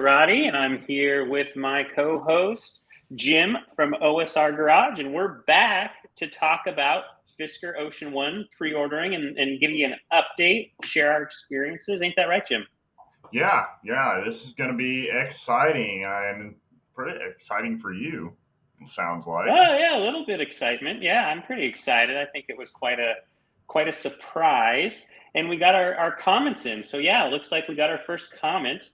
Fiskerati, and I'm here with my co-host Jim from OSR Garage, and we're back to talk about Fisker Ocean One pre-ordering and give you an update, share our experiences. Ain't that right, Jim? Yeah, this is going to be exciting and pretty exciting for you, it sounds like. Oh yeah, a little bit excitement. Yeah, I'm pretty excited. I think it was quite a surprise, and we got our comments in. So yeah, it looks like we got our first comment.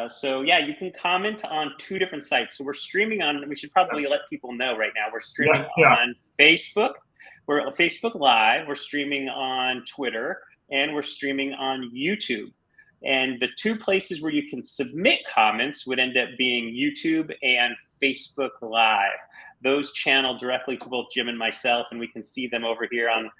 So yeah, you can comment on two different sites. So we're streaming on. We should probably let people know right now. We're streaming Yeah. on Facebook. We're Facebook Live. We're streaming on Twitter, and we're streaming on YouTube. And the two places where you can submit comments would end up being YouTube and Facebook Live. Those channel directly to both Jim and myself, and we can see them over here on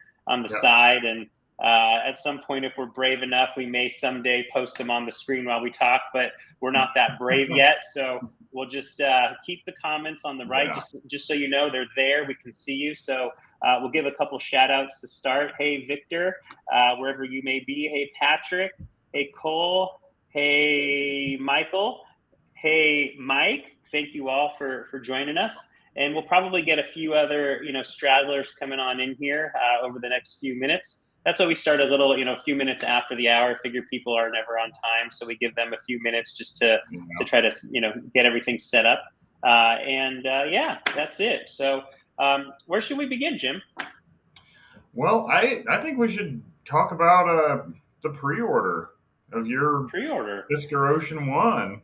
the Yeah. side. And at some point, if we're brave enough, we may someday post them on the screen while we talk, but we're not that brave yet. So we'll just keep the comments on the right, Yeah. just so you know they're there. We can see you. So we'll give a couple shout outs to start. Hey, Victor, wherever you may be. Hey, Patrick. Hey, Cole. Hey, Michael. Hey, Mike. Thank you all for joining us. And we'll probably get a few other, stragglers coming on in here over the next few minutes. That's why we start a little, a few minutes after the hour. Figure people are never on time, so we give them a few minutes just to try to, get everything set up. Yeah, that's it. So where should we begin, Jim? Well, I think we should talk about the pre-order of your Pre-order. Fisker Ocean One.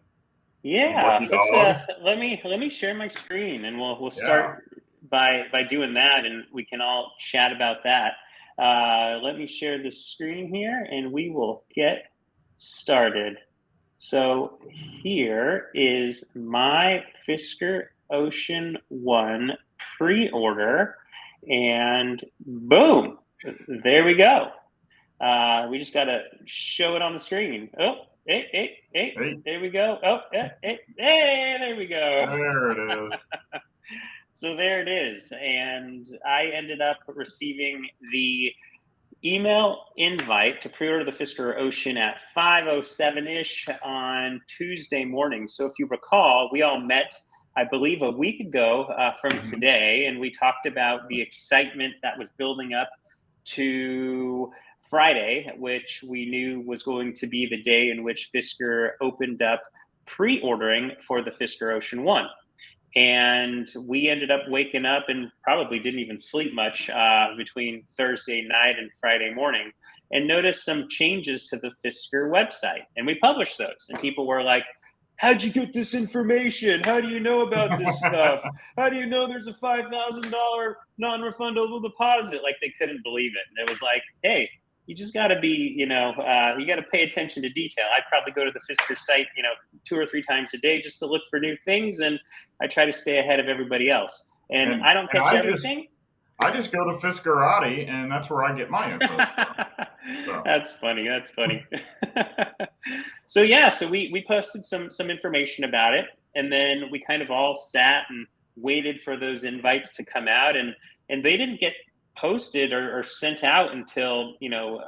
Yeah, Lucky let's dog. let me share my screen, and we'll Yeah. start by doing that, and we can all chat about that. Let me share the screen here, and we will get started. So here is my Fisker Ocean One pre-order, and boom, there we go. We just got to show it on the screen. Oh, hey, Hey, there we go. Oh, hey, there we go. there it is. So there it is. And I ended up receiving the email invite to pre-order the Fisker Ocean at 5:07-ish on Tuesday morning. So if you recall, we all met, I believe, a week ago from Mhm. today, and we talked about the excitement that was building up to Friday, which we knew was going to be the day in which Fisker opened up pre-ordering for the Fisker Ocean One. And we ended up waking up and probably didn't even sleep much between Thursday night and Friday morning, and noticed some changes to the Fisker website. And we published those, and people were like, "How'd you get this information? How do you know about this stuff? How do you know there's a $5,000 non-refundable deposit?" Like, they couldn't believe it. And it was like, hey, you just got to be, you got to pay attention to detail. I probably go to the Fisker site, two or three times a day just to look for new things, and I try to stay ahead of everybody else. And and I don't and catch everything. I just go to Fiskerati, and that's where I get my info from. So That's funny. That's funny. So yeah, so we posted some information about it, and then we kind of all sat and waited for those invites to come out, and they didn't get posted or sent out until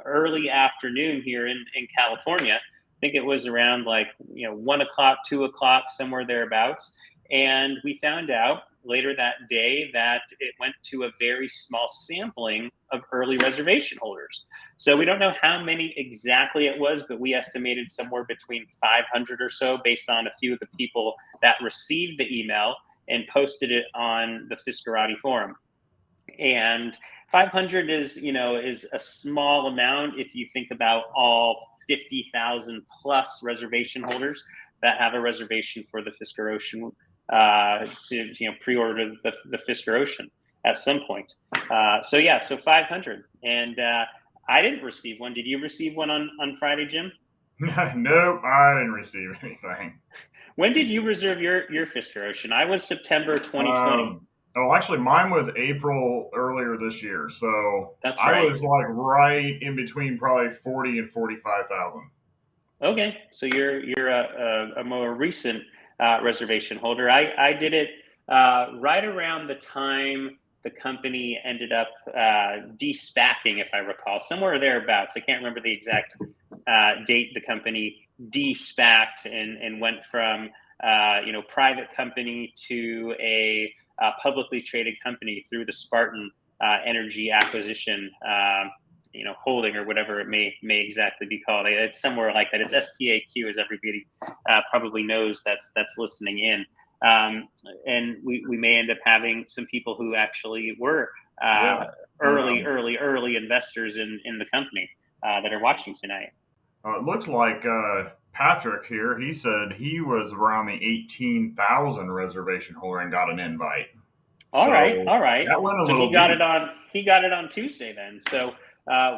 early afternoon here in California. I think it was around like 1 o'clock, 2 o'clock, somewhere thereabouts. And we found out later that day that it went to a very small sampling of early reservation holders. So we don't know how many exactly it was, but we estimated somewhere between 500 or so based on a few of the people that received the email and posted it on the Fiskerati forum. And 500 is a small amount if you think about all 50,000 plus reservation holders that have a reservation for the Fisker Ocean to pre-order the Fisker Ocean at some point. So 500, and I didn't receive one. Did you receive one on Friday, Jim? nope, I didn't receive anything. When did you reserve your Fisker Ocean? I was September 2020. Oh, actually, mine was April earlier this year, so That's I right. was like right in between probably 40 and 45,000. Okay, so you're a more recent reservation holder. I did it right around the time the company ended up de-spacking, if I recall, somewhere thereabouts. I can't remember the exact date the company de-SPACed and went from private company to a publicly traded company through the Spartan Energy acquisition, holding, or whatever it may exactly be called. It's somewhere like that. It's SPAQ, as everybody probably knows that's listening in. And we may end up having some people who actually were early investors in the company that are watching tonight. It looks like Patrick here, he said he was around the 18,000 reservation holder and got an invite. All right. That went a So little he got deep. it on Tuesday then. So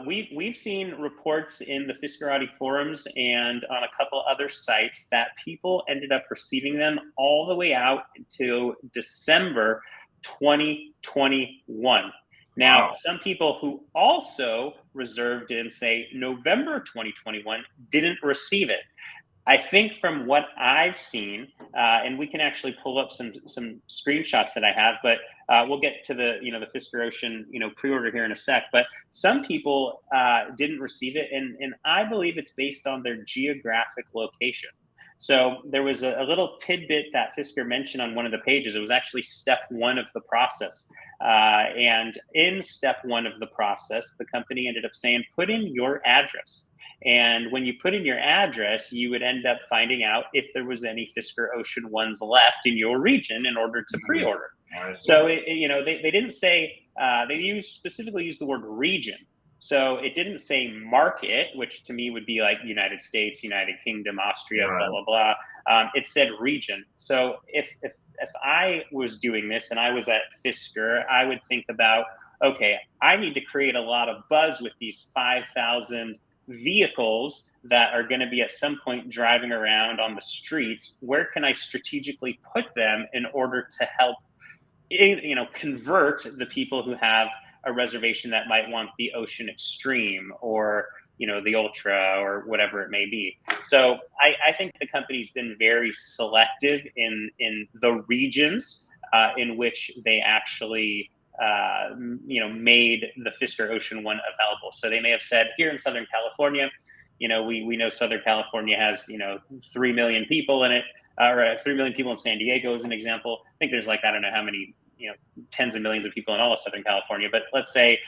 we've seen reports in the Fiskerati forums and on a couple other sites that people ended up receiving them all the way out to December 2021. Now, some people who also reserved in, say, November 2021 didn't receive it. I think from what I've seen, and we can actually pull up some screenshots that I have, but we'll get to the the Fisker Ocean pre-order here in a sec. But some people didn't receive it, and I believe it's based on their geographic location. So there was a little tidbit that Fisker mentioned on one of the pages. It was actually step one of the process. And in step one of the process, the company ended up saying, put in your address. And when you put in your address, you would end up finding out if there was any Fisker Ocean Ones left in your region in order to pre-order. So, they didn't say, they specifically used the word region. So it didn't say market, which to me would be like United States, United Kingdom, Austria, blah, blah, blah. It said region. So if I was doing this and I was at Fisker, I would think about, okay, I need to create a lot of buzz with these 5,000 vehicles that are going to be at some point driving around on the streets. Where can I strategically put them in order to help convert the people who have a reservation that might want the Ocean Extreme or the Ultra or whatever it may be. So I think the company's been very selective in the regions in which they actually made the Fisker Ocean One available. So they may have said, here in Southern California, we know Southern California has 3 million people in it, or 3 million people in San Diego as an example. I think there's I don't know how many tens of millions of people in all of Southern California, but let's say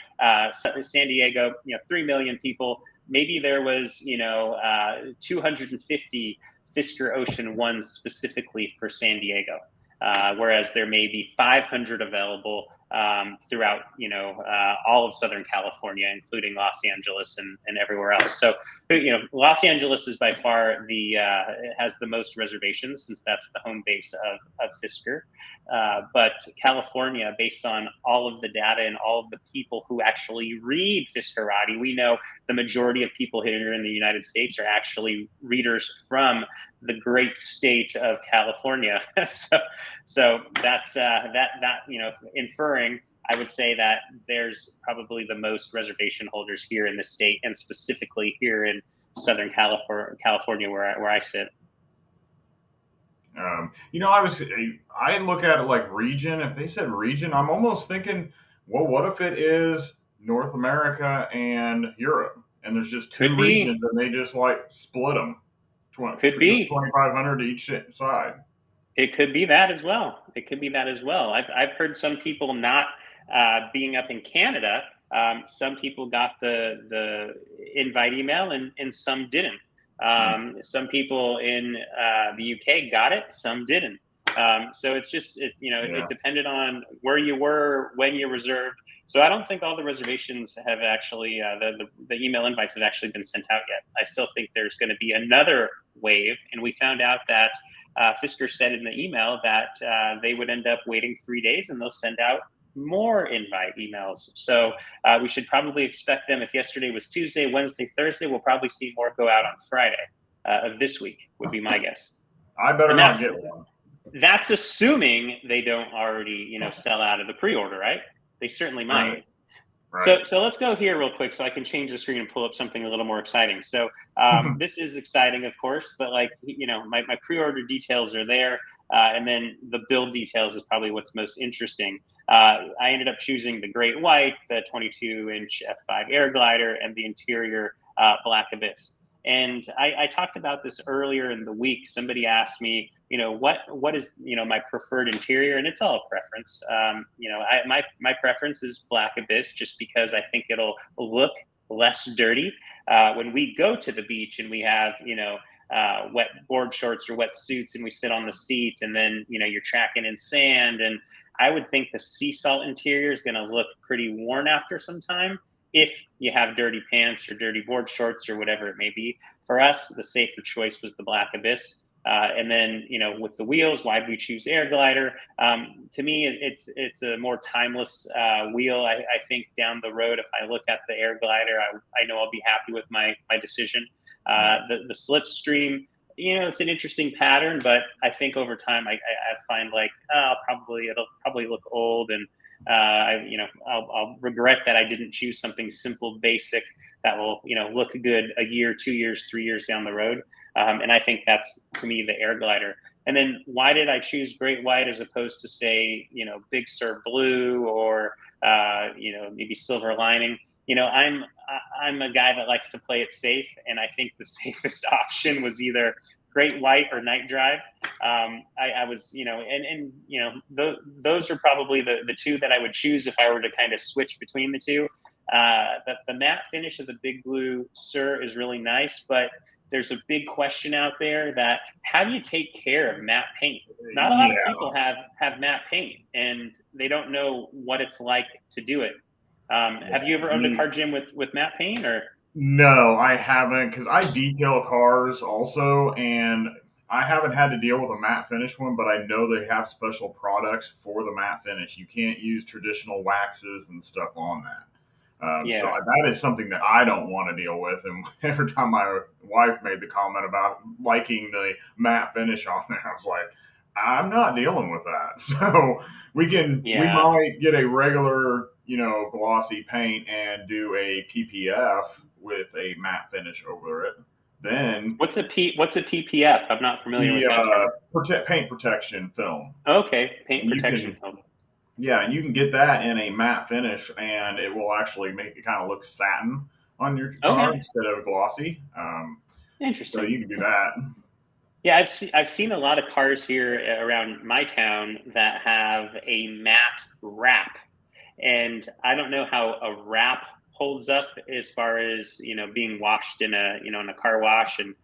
San Diego, 3 million people. Maybe there was 250 Fisker Ocean Ones specifically for San Diego, whereas there may be 500 available throughout all of Southern California, including Los Angeles and everywhere else. So Los Angeles is by far has the most reservations, since that's the home base of Fisker. But California, based on all of the data and all of the people who actually read Fiskerati, we know the majority of people here in the United States are actually readers from the great state of California. so that's inferring, I would say that there's probably the most reservation holders here in the state, and specifically here in Southern California, where I sit. I look at it like region. If they said region, I'm almost thinking, well, what if it is North America and Europe, and there's just two regions, and they just split them? Could be 2,500 to each side. It could be that as well. I've heard some people not being up in Canada. Some people got the invite email and some didn't. Some people in the UK got it, some didn't. So it's just it depended on where you were, when you reserved. So I don't think all the reservations have actually the email invites have actually been sent out yet. I still think there's going to be another wave, and we found out that Fisker said in the email that they would end up waiting 3 days and they'll send out more invite emails. So we should probably expect them. If yesterday was Tuesday, Wednesday, Thursday, we'll probably see more go out on Friday of this week, would be my guess. I better not get one. That's assuming they don't already, sell out of the pre-order, right? They certainly might. Right. So let's go here real quick so I can change the screen and pull up something a little more exciting. So this is exciting, of course, but my pre-order details are there. And then the build details is probably what's most interesting. I ended up choosing the Great White, the 22-inch F5 air glider, and the interior Black Abyss. And I talked about this earlier in the week. Somebody asked me, what is, my preferred interior, and it's all a preference. My preference is Black Abyss, just because I think it'll look less dirty when we go to the beach and we have, wet board shorts or wet suits, and we sit on the seat, and then you're tracking in sand. And I would think the sea salt interior is going to look pretty worn after some time if you have dirty pants or dirty board shorts or whatever it may be. For us, the safer choice was the Black Abyss. And then, with the wheels, why'd we choose Air Glider? To me, it's a more timeless wheel. I think down the road, if I look at the Air Glider, I know I'll be happy with my decision. The Slipstream, it's an interesting pattern, but I think over time I find like it'll probably look old, and I'll regret that I didn't choose something simple, basic, that will look good a year, 2 years, 3 years down the road. And I think that's, to me, the Air Glider. And then why did I choose Great White as opposed to, say, Big Sur Blue, or maybe Silver Lining? I'm a guy that likes to play it safe, and I think the safest option was either Great White or Night Drive. I was, those are probably the two that I would choose if I were to kind of switch between the two. The matte finish of the Big Blue Sur is really nice, but there's a big question out there that how do you take care of matte paint? Not a lot of people have matte paint, and they don't know what it's like to do it. Have you ever owned a car, Jim, with matte paint, or? No, I haven't, because I detail cars also, and I haven't had to deal with a matte finish one, but I know they have special products for the matte finish. You can't use traditional waxes and stuff on that. So that is something that I don't want to deal with. And every time my wife made the comment about liking the matte finish on there, I was like, I'm not dealing with that. So we might get a regular, glossy paint and do a PPF with a matte finish over it. Then what's a PPF? I'm not familiar with that term. Paint protection film. Okay, paint protection film. Yeah, and you can get that in a matte finish, and it will actually make it kind of look satin on your car instead of glossy. Interesting. So you can do that. Yeah, I've seen a lot of cars here around my town that have a matte wrap, and I don't know how a wrap holds up as far as being washed in a car wash and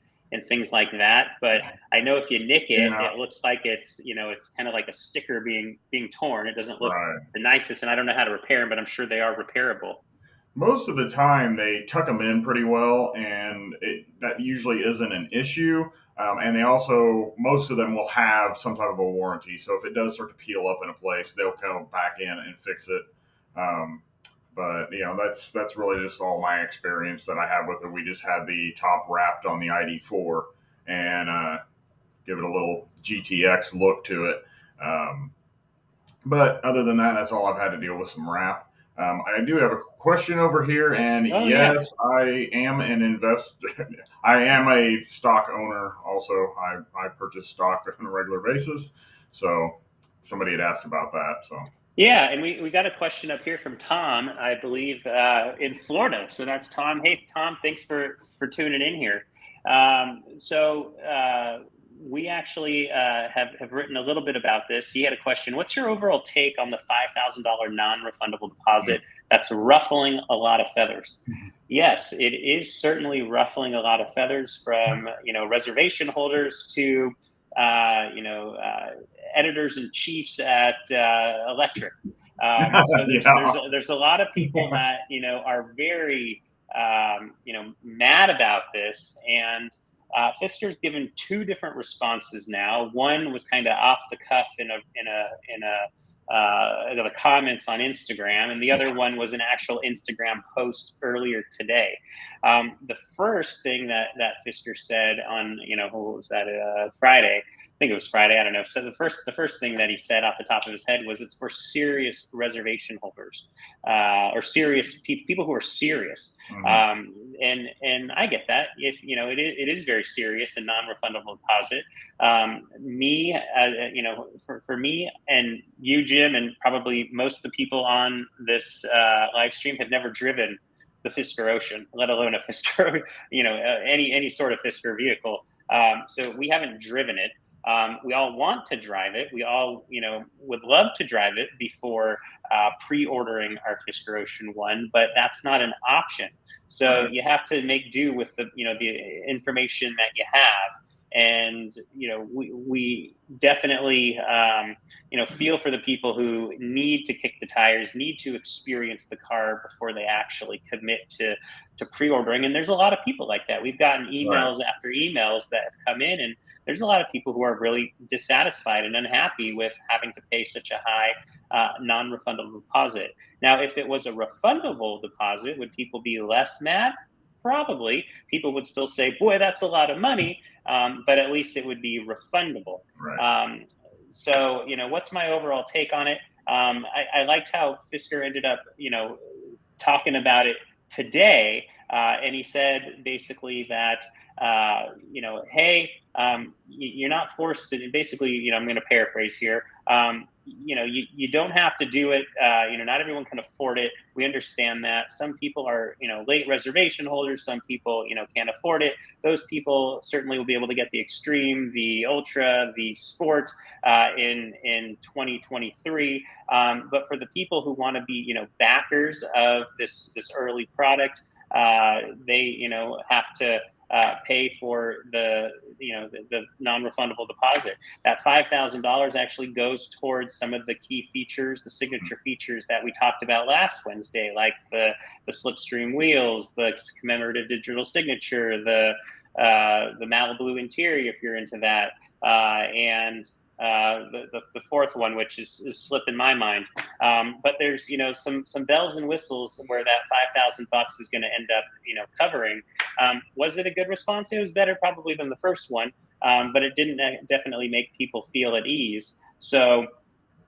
things like that. But I know if you nick it, it looks like it's kind of like a sticker being torn. It doesn't look the nicest, and I don't know how to repair them, but I'm sure they are repairable. Most of the time, they tuck them in pretty well, and that usually isn't an issue. And they also, most of them will have some type of a warranty. So if it does start to peel up in a place, they'll come back in and fix it. But that's really just all my experience that I have with it. We just had the top wrapped on the ID4 and give it a little GTX look to it. But other than that, that's all I've had to deal with, some wrap. I do have a question over here, and yes, I am an investor. I am a stock owner. Also, I purchase stock on a regular basis. So somebody had asked about that. So. Yeah, and we got a question up here from Tom, I believe, in Florida. So that's Tom. Hey, Tom, thanks for tuning in here. We actually have written a little bit about this. He had a question. What's your overall take on the $5,000 non-refundable deposit that's ruffling a lot of feathers? Yes, it is certainly ruffling a lot of feathers, from reservation holders to editors and chiefs at Electric. So there's a lot of people that are very mad about this, and Fisker's given two different responses now. One was kind of off the cuff in the comments on Instagram, and the other one was an actual Instagram post earlier today. The first thing that Fisker said on what was that, Friday? I think it was Friday. I don't know. So the first thing that he said off the top of his head was it's for serious reservation holders, or serious people who are serious. And I get that. If it is very serious and non-refundable deposit. For me and you, Jim, and probably most of the people on this live stream have never driven the Fisker Ocean, let alone a Fisker, any sort of Fisker vehicle. So we haven't driven it. We all want to drive it. We all, would love to drive it before pre-ordering our Fisker Ocean One, but that's not an option. So Right. you have to make do with the information that you have. And we definitely feel for the people who need to kick the tires, need to experience the car before they actually commit to pre-ordering. And there's a lot of people like that. We've gotten Right. emails after emails that have come in, and there's a lot of people who are really dissatisfied and unhappy with having to pay such a high non-refundable deposit. Now, if it was a refundable deposit, would people be less mad? Probably. People would still say, boy, that's a lot of money, but at least it would be refundable. Right. So, what's my overall take on it? I liked how Fisker ended up, talking about it today. And he said basically that, hey, you're not forced to, basically, I'm going to paraphrase here. You don't have to do it. Not everyone can afford it. We understand that. Some people are, late reservation holders. Some people, can't afford it. Those people certainly will be able to get the Extreme, the Ultra, the Sport in 2023. But for the people who want to be, backers of this early product, they, have to pay for the non-refundable deposit. That $5,000 actually goes towards some of the key features, the signature features that we talked about last Wednesday, like the slipstream wheels, the commemorative digital signature, the Malibu interior, if you're into that, and the fourth one, which is slipping my mind. But there's some bells and whistles where that $5,000 is going to end up covering. Was it a good response? It was better probably than the first one, but it didn't definitely make people feel at ease. So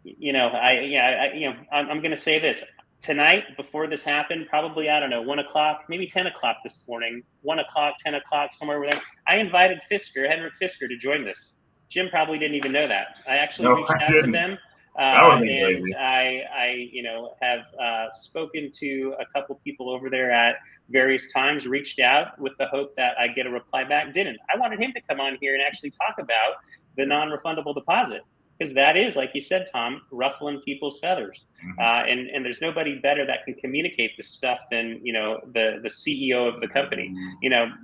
I'm going to say this. Tonight, before this happened, probably, I don't know, 1 o'clock, maybe 10 o'clock this morning, 1 o'clock, 10 o'clock, somewhere where I invited Henrik Fisker, to join this. Jim probably didn't even know that. I actually No, reached I out to didn't. them, That would have been and crazy. I have spoken to a couple people over there at various times, reached out with the hope that I get a reply back. Didn't. I wanted him to come on here and actually talk about the Yeah. non-refundable deposit, because that is, like you said, Tom, ruffling people's feathers. Mhm. And there's nobody better that can communicate this stuff than the CEO of the company.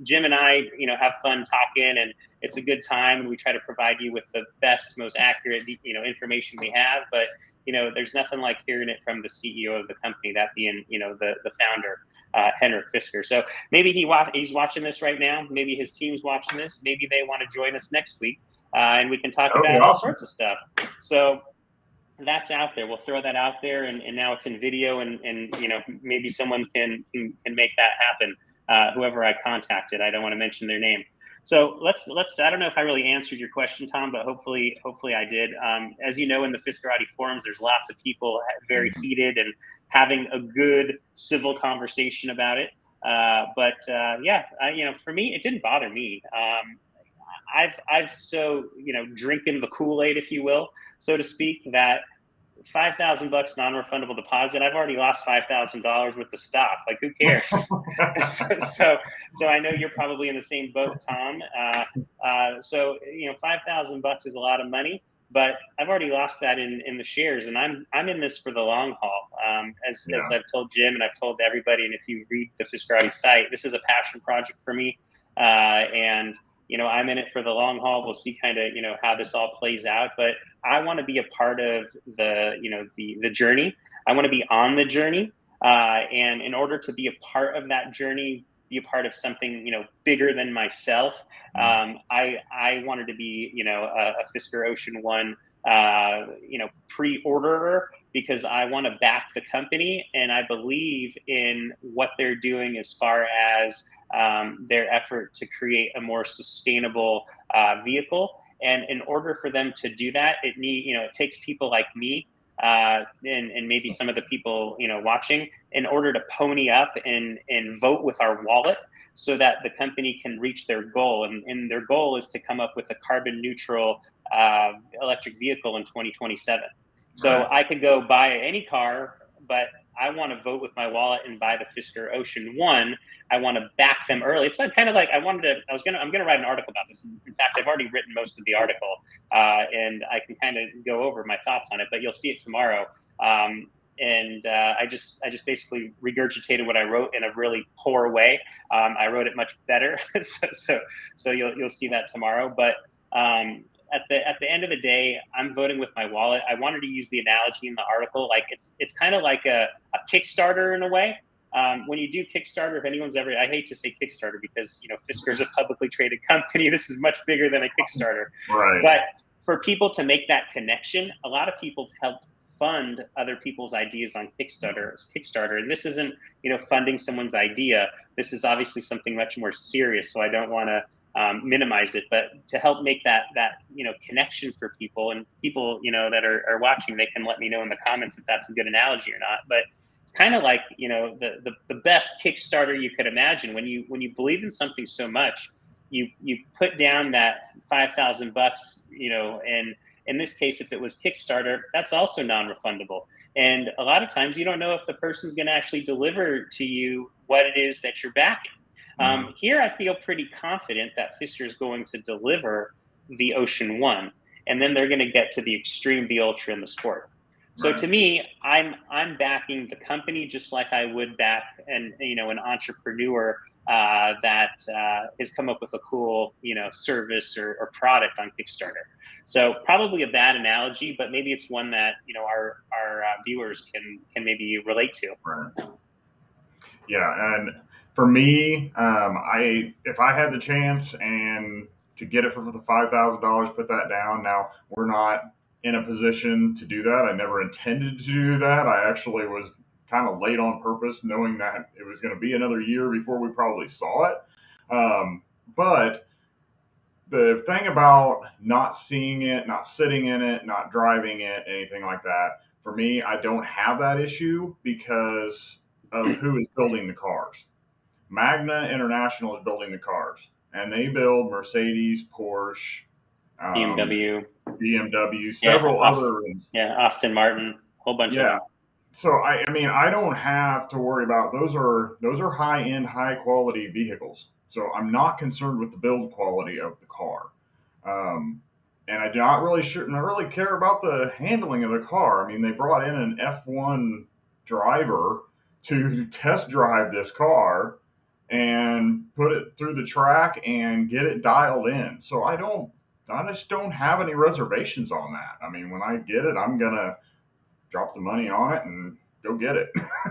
Jim and I have fun talking, and it's a good time, and we try to provide you with the best, most accurate information we have. But there's nothing like hearing it from the CEO of the company, that being the founder. Henrik Fisker. So maybe he's watching this right now. Maybe his team's watching this. Maybe they want to join us next week, and we can talk That would be about all awesome. sorts of stuff. So that's out there. We'll throw that out there, and now it's in video, and maybe someone can make that happen. Whoever I contacted, I don't want to mention their name. So let's. I don't know if I really answered your question, Tom, but hopefully I did. As you know, in the Fiskerati forums, there's lots of people very Mhm. heated and having a good civil conversation about it. But yeah, for me, it didn't bother me. I've so drinking the Kool-Aid, if you will, so to speak, that $5,000 non-refundable deposit. I've already lost $5,000 worth of stock. Like, who cares? So I know you're probably in the same boat, Tom. So $5,000 is a lot of money, but I've already lost that in the shares, and I'm in this for the long haul. As Yeah. I've told Jim, and I've told everybody, and if you read the Fiskerati site, this is a passion project for me, and I'm in it for the long haul. We'll see kind of how this all plays out, but I want to be a part of the journey. I want to be on the journey, and in order to be a part of that journey, be a part of something bigger than myself. I wanted to be a Fisker Ocean One pre-orderer, because I want to back the company, and I believe in what they're doing as far as their effort to create a more sustainable vehicle. And in order for them to do that, it takes people like me, and maybe some of the people watching, in order to pony up and vote with our wallet, so that the company can reach their goal. And their goal is to come up with a carbon neutral electric vehicle in 2027. So Right. I could go buy any car, but I want to vote with my wallet and buy the Fisker Ocean One. I want to back them early. It's like kind of like I'm gonna write an article about this. In fact, I've already written most of the article, and I can kind of go over my thoughts on it. But you'll see it tomorrow. I just basically regurgitated what I wrote in a really poor way. I wrote it much better, so you'll see that tomorrow. But at the end of the day, I'm voting with my wallet. I wanted to use the analogy in the article, like it's kind of like a Kickstarter in a way. When you do Kickstarter, if anyone's ever, I hate to say Kickstarter because Fisker is a publicly traded company. This is much bigger than a Kickstarter, right? But for people to make that connection, a lot of people have helped fund other people's ideas on Kickstarter, and this isn't funding someone's idea. This is obviously something much more serious. So I don't want to minimize it, but to help make that connection for people, and people that are watching, they can let me know in the comments if that's a good analogy or not. But it's kind of like the best Kickstarter you could imagine. When you believe in something so much, you put down that $5,000, and in this case, if it was Kickstarter, that's also non-refundable. And a lot of times you don't know if the person's going to actually deliver to you what it is that you're backing. Here, I feel pretty confident that Fisker is going to deliver the Ocean One, and then they're going to get to the Extreme, the Ultra, and the Sport. So to me, I'm backing the company just like I would back an entrepreneur that has come up with a cool service or product on Kickstarter. So probably a bad analogy, but maybe it's one that our viewers can maybe relate to. Right. Yeah, and for me, if I had the chance and to get it for the $5,000, put that down. Now we're not in a position to do that. I never intended to do that. I actually was kind of late on purpose, knowing that it was going to be another year before we probably saw it. But the thing about not seeing it, not sitting in it, not driving it, anything like that, for me, I don't have that issue because of who is building the cars. Magna International is building the cars, and they build Mercedes, Porsche, BMW, several other. Yeah, Aston Martin, whole bunch of them. So I mean, I don't have to worry about those are high end, high quality vehicles. So I'm not concerned with the build quality of the car, and I do not really care about the handling of the car. I mean, they brought in an F1 driver to test drive this car and put it through the track and get it dialed in. So I just don't have any reservations on that. I mean, when I get it, I'm gonna drop the money on it and go get it.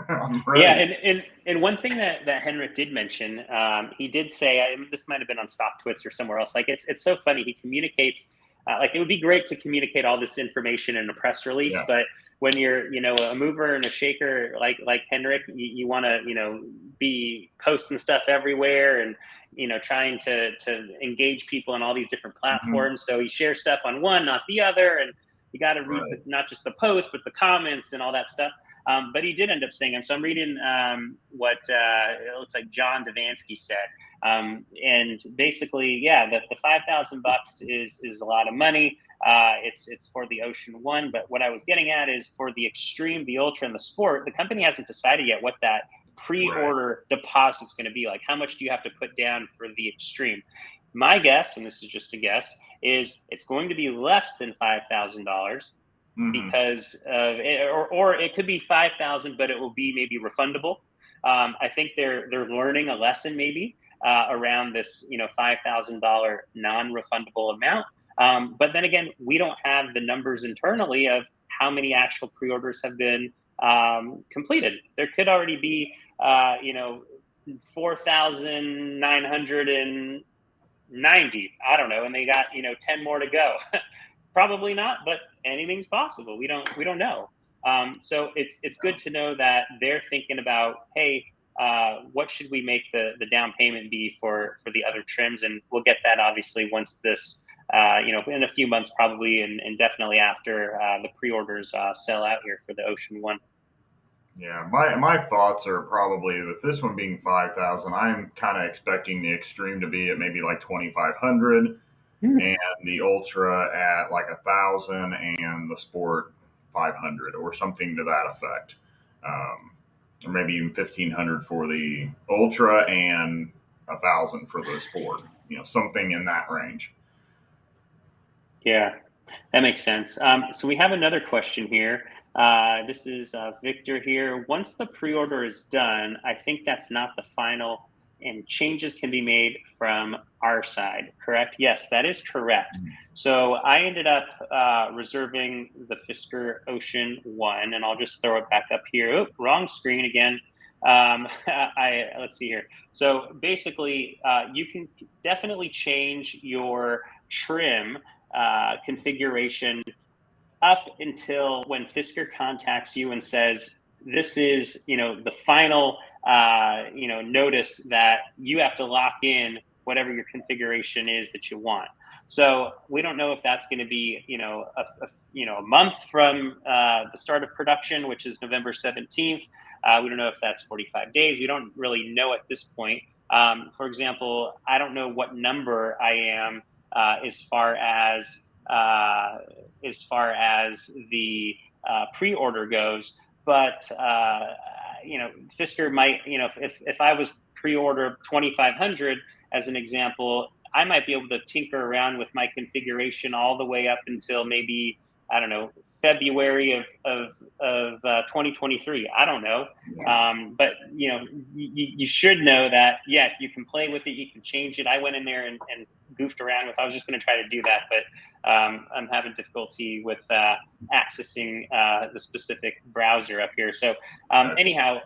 I'm ready. Yeah, and one thing that Henrik did mention, he did say, this might have been on Stock Twits or somewhere else. Like it's so funny. He communicates like it would be great to communicate all this information in a press release, but when you're a mover and a shaker like Henrik, you want to be posting stuff everywhere and trying to engage people on all these different platforms. So you share stuff on one, not the other, and you got to read not just the post but the comments and all that stuff. But he did end up saying, so I'm reading what it looks like John Devansky said. And basically, the $5,000 is a lot of money. It's for the Ocean One, but what I was getting at is for the Extreme, the Ultra, and the Sport, the company hasn't decided yet what that pre-order deposit's going to be. Like, how much do you have to put down for the Extreme? My guess, and this is just a guess, is it's going to be less than $5,000 because of it, or it could be $5,000, but it will be maybe refundable. I think they're learning a lesson maybe around this $5,000 non-refundable amount. But then again, we don't have the numbers internally of how many actual pre-orders have been completed. There could already be 4,990. I don't know, and they got 10 more to go. Probably not, but anything's possible. We don't know. So it's good to know that they're thinking about, hey, what should we make the down payment be for the other trims, and we'll get that obviously once this in a few months probably, and definitely after the pre-orders sell out here for the Ocean One. Yeah, my thoughts are probably with this one being 5,000. I'm kind of expecting the Extreme to be at maybe like 2,500, and the Ultra at like 1,000, and the Sport 500 or something to that effect. or maybe even 1,500 for the Ultra and 1,000 for the Sport. Something in that range. Yeah, that makes sense. So we have another question here. This is Victor here. Once the pre-order is done, I think that's not the final, and changes can be made from our side, correct? Yes, that is correct. So I ended up reserving the Fisker Ocean One, and I'll just throw it back up here. Oh, wrong screen again. Let's see here. So basically, you can definitely change your trim configuration up until when Fisker contacts you and says, this is, the final, notice that you have to lock in whatever your configuration is that you want. So we don't know if that's going to be, a month from the start of production, which is November 17th. We don't know if that's 45 days. We don't really know at this point. For example, I don't know what number I am as far as the pre-order goes, but Fisker might, if I was pre-order 2,500 as an example, I might be able to tinker around with my configuration all the way up until maybe, I don't know, February of 2023. I don't know. But you should know that, yeah, you can play with it. You can change it. I went in there and goofed around with, I was just going to try to do that, but I'm having difficulty with accessing the specific browser up here. So anyhow,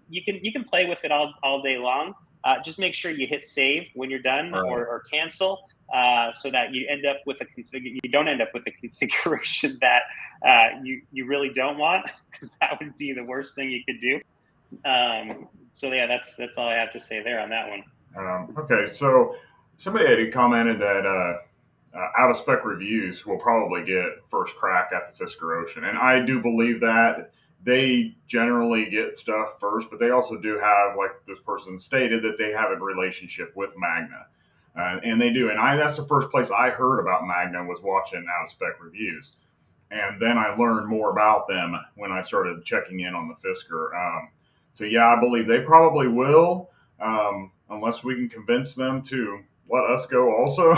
you can play with it all day long. Just make sure you hit save when you're done, Right. or cancel, so that you don't end up with a configuration that you really don't want, because that would be the worst thing you could do. So yeah, that's all I have to say there on that one. Okay, so somebody had commented that out of spec reviews will probably get first crack at the Fisker Ocean, and I do believe that they generally get stuff first, but they also do have, like this person stated, that they have a relationship with Magna, and they do. And that's the first place I heard about Magna, was watching out of spec reviews, and then I learned more about them when I started checking in on the Fisker. So yeah, I believe they probably will, unless we can convince them to let us go also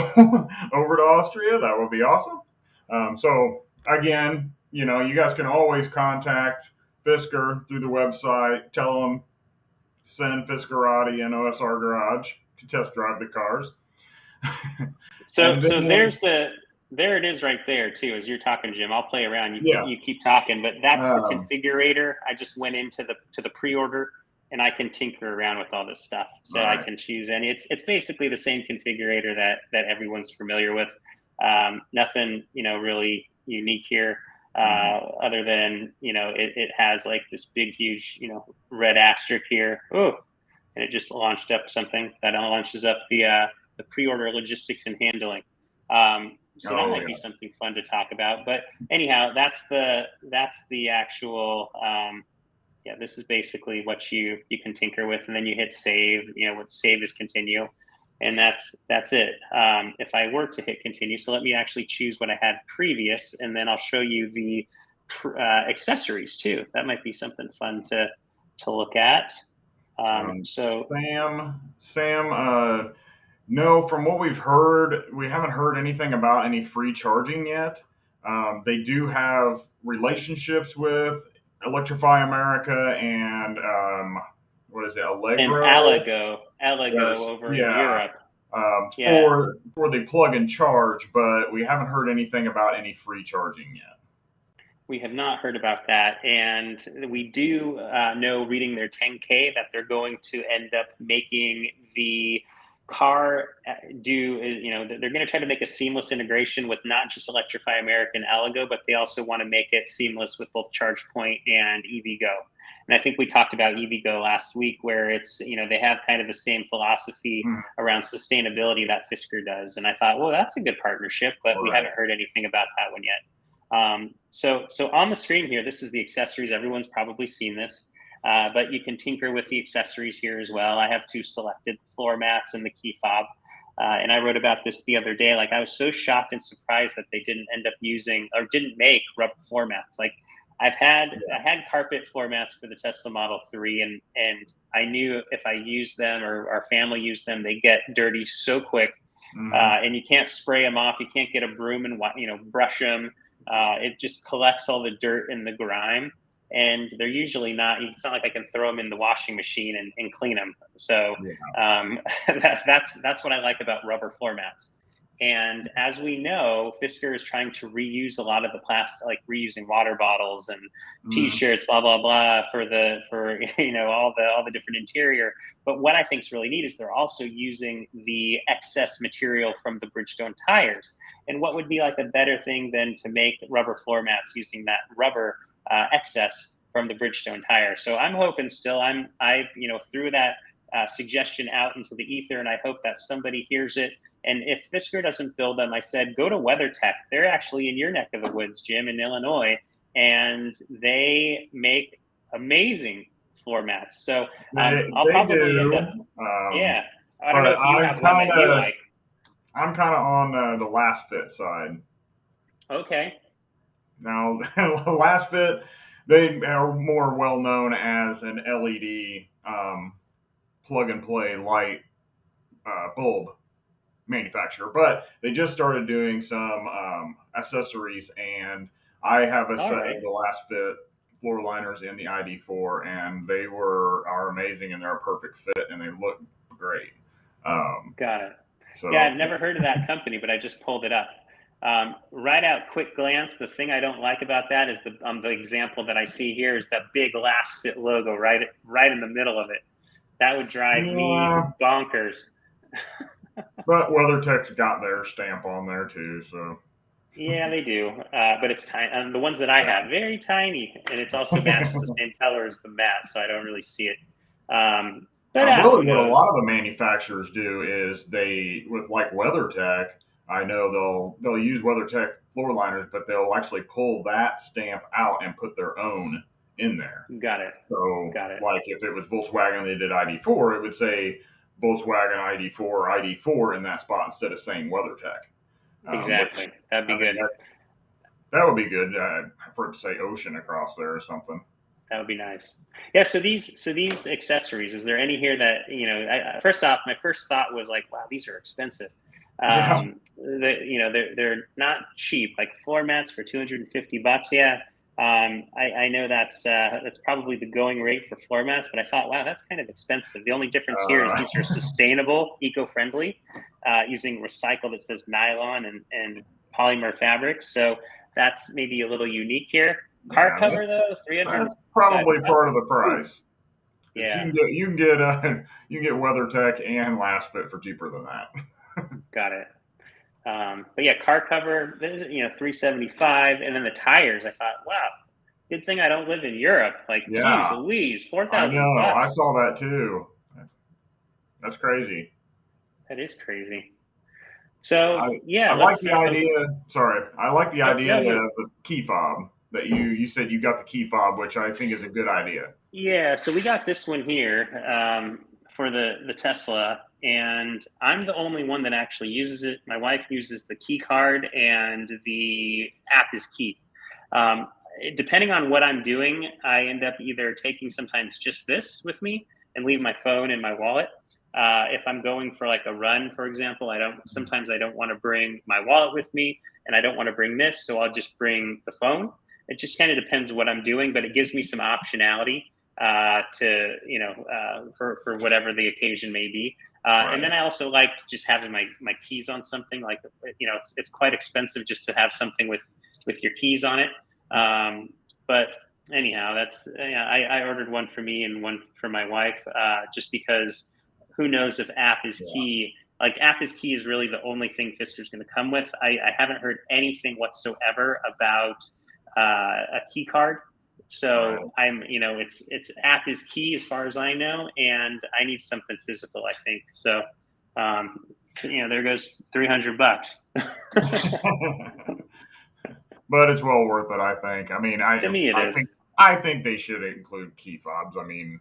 over to Austria. That would be awesome. So again, you guys can always contact Fisker through the website. Tell them send Fiskerati and OSR Garage to test drive the cars. So there it is right there too. As you're talking, Jim, I'll play around. You keep talking, but that's the configurator. I just went into the pre-order, and I can tinker around with all this stuff. So right. I can choose any. It's basically the same configurator that everyone's familiar with. Nothing really unique here, other than it has like this big huge red asterisk here. Oh, and it just launched up something that launches up the pre-order logistics and handling. So that might be something fun to talk about. But anyhow, that's the actual. This is basically what you can tinker with, and then you hit save. What save is continue, and that's it. If I were to hit continue, so let me actually choose what I had previous, and then I'll show you the accessories too. That might be something fun to look at. So Sam, no, from what we've heard, we haven't heard anything about any free charging yet. They do have relationships with Electrify America and what is it, Allegro? And Allego over in Europe. For the plug and charge, but we haven't heard anything about any free charging yet. We have not heard about that, and we do know, reading their 10K, that they're going to end up making the car they're going to try to make a seamless integration with not just Electrify America and Allego, but they also want to make it seamless with both ChargePoint and EVgo. And I think we talked about EVgo last week, where it's they have kind of the same philosophy around sustainability that Fisker does. And I thought, well, that's a good partnership, but we haven't heard anything about that one yet. So on the screen here, this is the accessories. Everyone's probably seen this. But you can tinker with the accessories here as well. I have two selected: floor mats and the key fob. And I wrote about this the other day. Like, I was so shocked and surprised that they didn't end up using, or didn't make, rubber floor mats. Like, I had carpet floor mats for the Tesla Model 3, and I knew if I used them or our family used them, they get dirty so quick, and you can't spray them off. You can't get a broom and brush them. It just collects all the dirt and the grime, and they're usually not. It's not like I can throw them in the washing machine and clean them. So that's what I like about rubber floor mats. And as we know, Fisker is trying to reuse a lot of the plastic, like reusing water bottles and T-shirts, blah blah blah, for all the different interior. But what I think is really neat is they're also using the excess material from the Bridgestone tires. And what would be like a better thing than to make rubber floor mats using that rubber excess from the Bridgestone tire? So I'm hoping still, I've threw that suggestion out into the ether, and I hope that somebody hears it. And if Fisker doesn't build them, I said, go to WeatherTech. They're actually in your neck of the woods, Jim, in Illinois, and they make amazing floor mats. So I'll probably end up. Yeah, I don't know if you have one that you like. I'm kind of on the Last Fit side. Okay. Now, Last Fit, they are more well known as an LED plug and play light bulb manufacturer, but they just started doing some accessories, and I have a set of the Last Fit floor liners in the ID4, and they are amazing, and they're a perfect fit, and they look great. Got it. So, yeah, I've never heard of that company, but I just pulled it up. Right out quick glance, the thing I don't like about that is the example that I see here is that big Last Fit logo right in the middle of it. That would drive me bonkers. But WeatherTech's got their stamp on there too, so. Yeah, they do, but it's tiny. The ones that I have, very tiny, and it's also matches the same color as the mat, so I don't really see it. But really, what a lot of the manufacturers do is with like WeatherTech, I know they'll use WeatherTech floor liners, but they'll actually pull that stamp out and put their own in there. Got it. So, got it. Like if it was Volkswagen, they did ID4, it would say Volkswagen ID4 or ID4 in that spot instead of saying WeatherTech. Exactly. That'd be good. That would be good. For it to say Ocean across there or something. That would be nice. Yeah. So these accessories, is there any here that first off, my first thought was like, wow, these are expensive. They're not cheap. Like floor mats for $250. Yeah. I know that's probably the going rate for floor mats, but I thought, wow, that's kind of expensive. The only difference here is these are sustainable, eco-friendly, using recycled, it says nylon and polymer fabrics. So that's maybe a little unique here. Car cover though, $300. That's probably part of the price. Yeah, you can get WeatherTech and Last Fit for cheaper than that. Got it. But yeah, car cover, $375, and then the tires. I thought, wow, good thing I don't live in Europe. Like, geez Louise, $4,000. I know. I saw that too. That's crazy. That is crazy. So I like the idea. Sorry, I like the idea of the key fob that you said you got the key fob, which I think is a good idea. Yeah. So we got this one here for the Tesla. And I'm the only one that actually uses it. My wife uses the key card, and the app is key. Depending on what I'm doing, I end up either taking sometimes just this with me and leave my phone in my wallet. If I'm going for like a run, for example, sometimes I don't want to bring my wallet with me, and I don't want to bring this, so I'll just bring the phone. It just kind of depends what I'm doing, but it gives me some optionality for whatever the occasion may be. And then I also like just having my keys on something, like, it's quite expensive just to have something with your keys on it. But anyhow, I ordered one for me and one for my wife, just because who knows if app is key. Like, app is key is really the only thing Fisker's going to come with. I haven't heard anything whatsoever about a key card. So it's app is key as far as I know, and I need something physical, I think. So, there goes $300. But it's well worth it, I think. I mean, to me it is. I think they should include key fobs. I mean,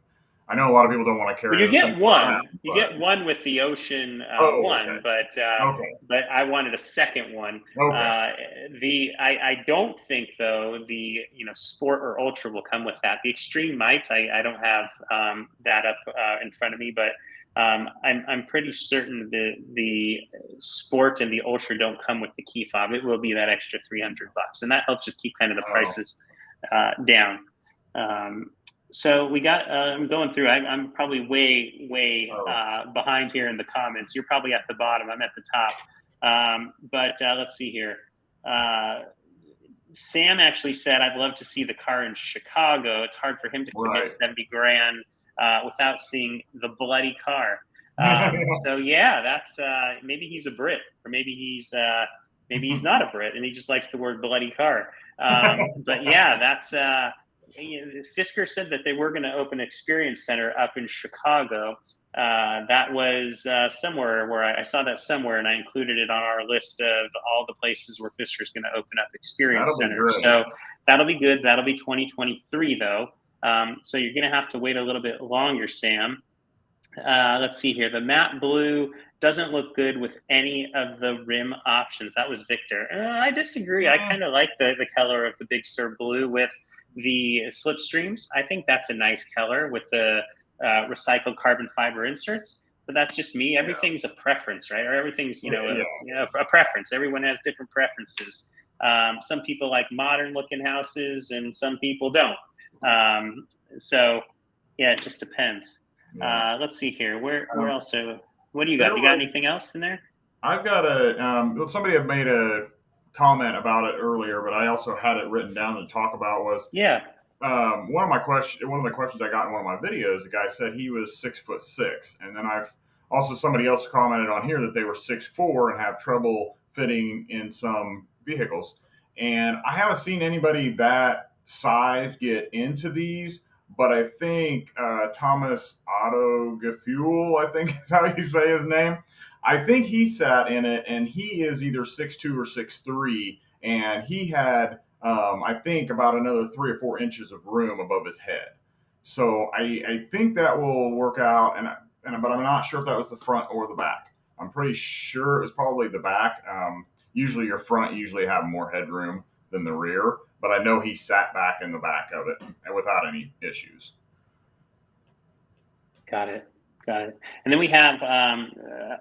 I know a lot of people don't want to Well, carry you those things get around, one. You but get one with the Ocean oh, One, okay, okay, but I wanted a second one. okay. Uh, I don't think though the Sport or Ultra will come with that. The Extreme might. I don't have that up in front of me, but I'm pretty certain the Sport and the Ultra don't come with the key fob. It will be that extra $300, and that helps just keep kind of the Oh, prices down. Um, so we got. I'm going through. I'm probably way oh, behind here in the comments. You're probably at the bottom. I'm at the top. But let's see here. Uh, Sam actually said, "I'd love to see the car in Chicago. It's hard for him to commit right. 70 grand without seeing the bloody car." So yeah, that's maybe he's a Brit, or maybe he's not a Brit, and he just likes the word bloody car. But yeah, that's. Fisker said that they were going to open an experience center up in Chicago. That was somewhere where I saw that somewhere, and I included it on our list of all the places where Fisker is going to open up experience That'll be centers. great. So that'll be good. That'll be 2023 though. So you're going to have to wait a little bit longer, Sam. Let's see here. The matte blue doesn't look good with any of the rim options. That was Victor. I disagree. I Yeah, kind of like the color of the Big Sur blue with the slipstreams. I think that's a nice color with the recycled carbon fiber inserts. But that's just me. yeah, Everything's a preference, right? Or everything's yeah. a preference. Everyone has different preferences. Some people like modern looking houses, and some people don't. So yeah, it just depends. Yeah. Let's see here. Where Um, else? What do you got? there You got was anything else in there? I've got well, somebody had made a comment about it earlier, but I also had it written down to talk about was Yeah. one of the questions I got in one of my videos. The guy said he was 6'6", and then I've also somebody else commented on here that they were 6'4" and have trouble fitting in some vehicles. And I haven't seen anybody that size get into these, but I think Thomas Otto Gefuel, I think is how you say his name. I think he sat in it, and he is either 6'2" or 6'3", and he had I think about another 3 or 4 inches of room above his head. So I think that will work out, but I'm not sure if that was the front or the back. I'm pretty sure it was probably the back. Usually your front usually have more headroom than the rear, but I know he sat back in the back of it without any issues. Got it. Got it. And then we have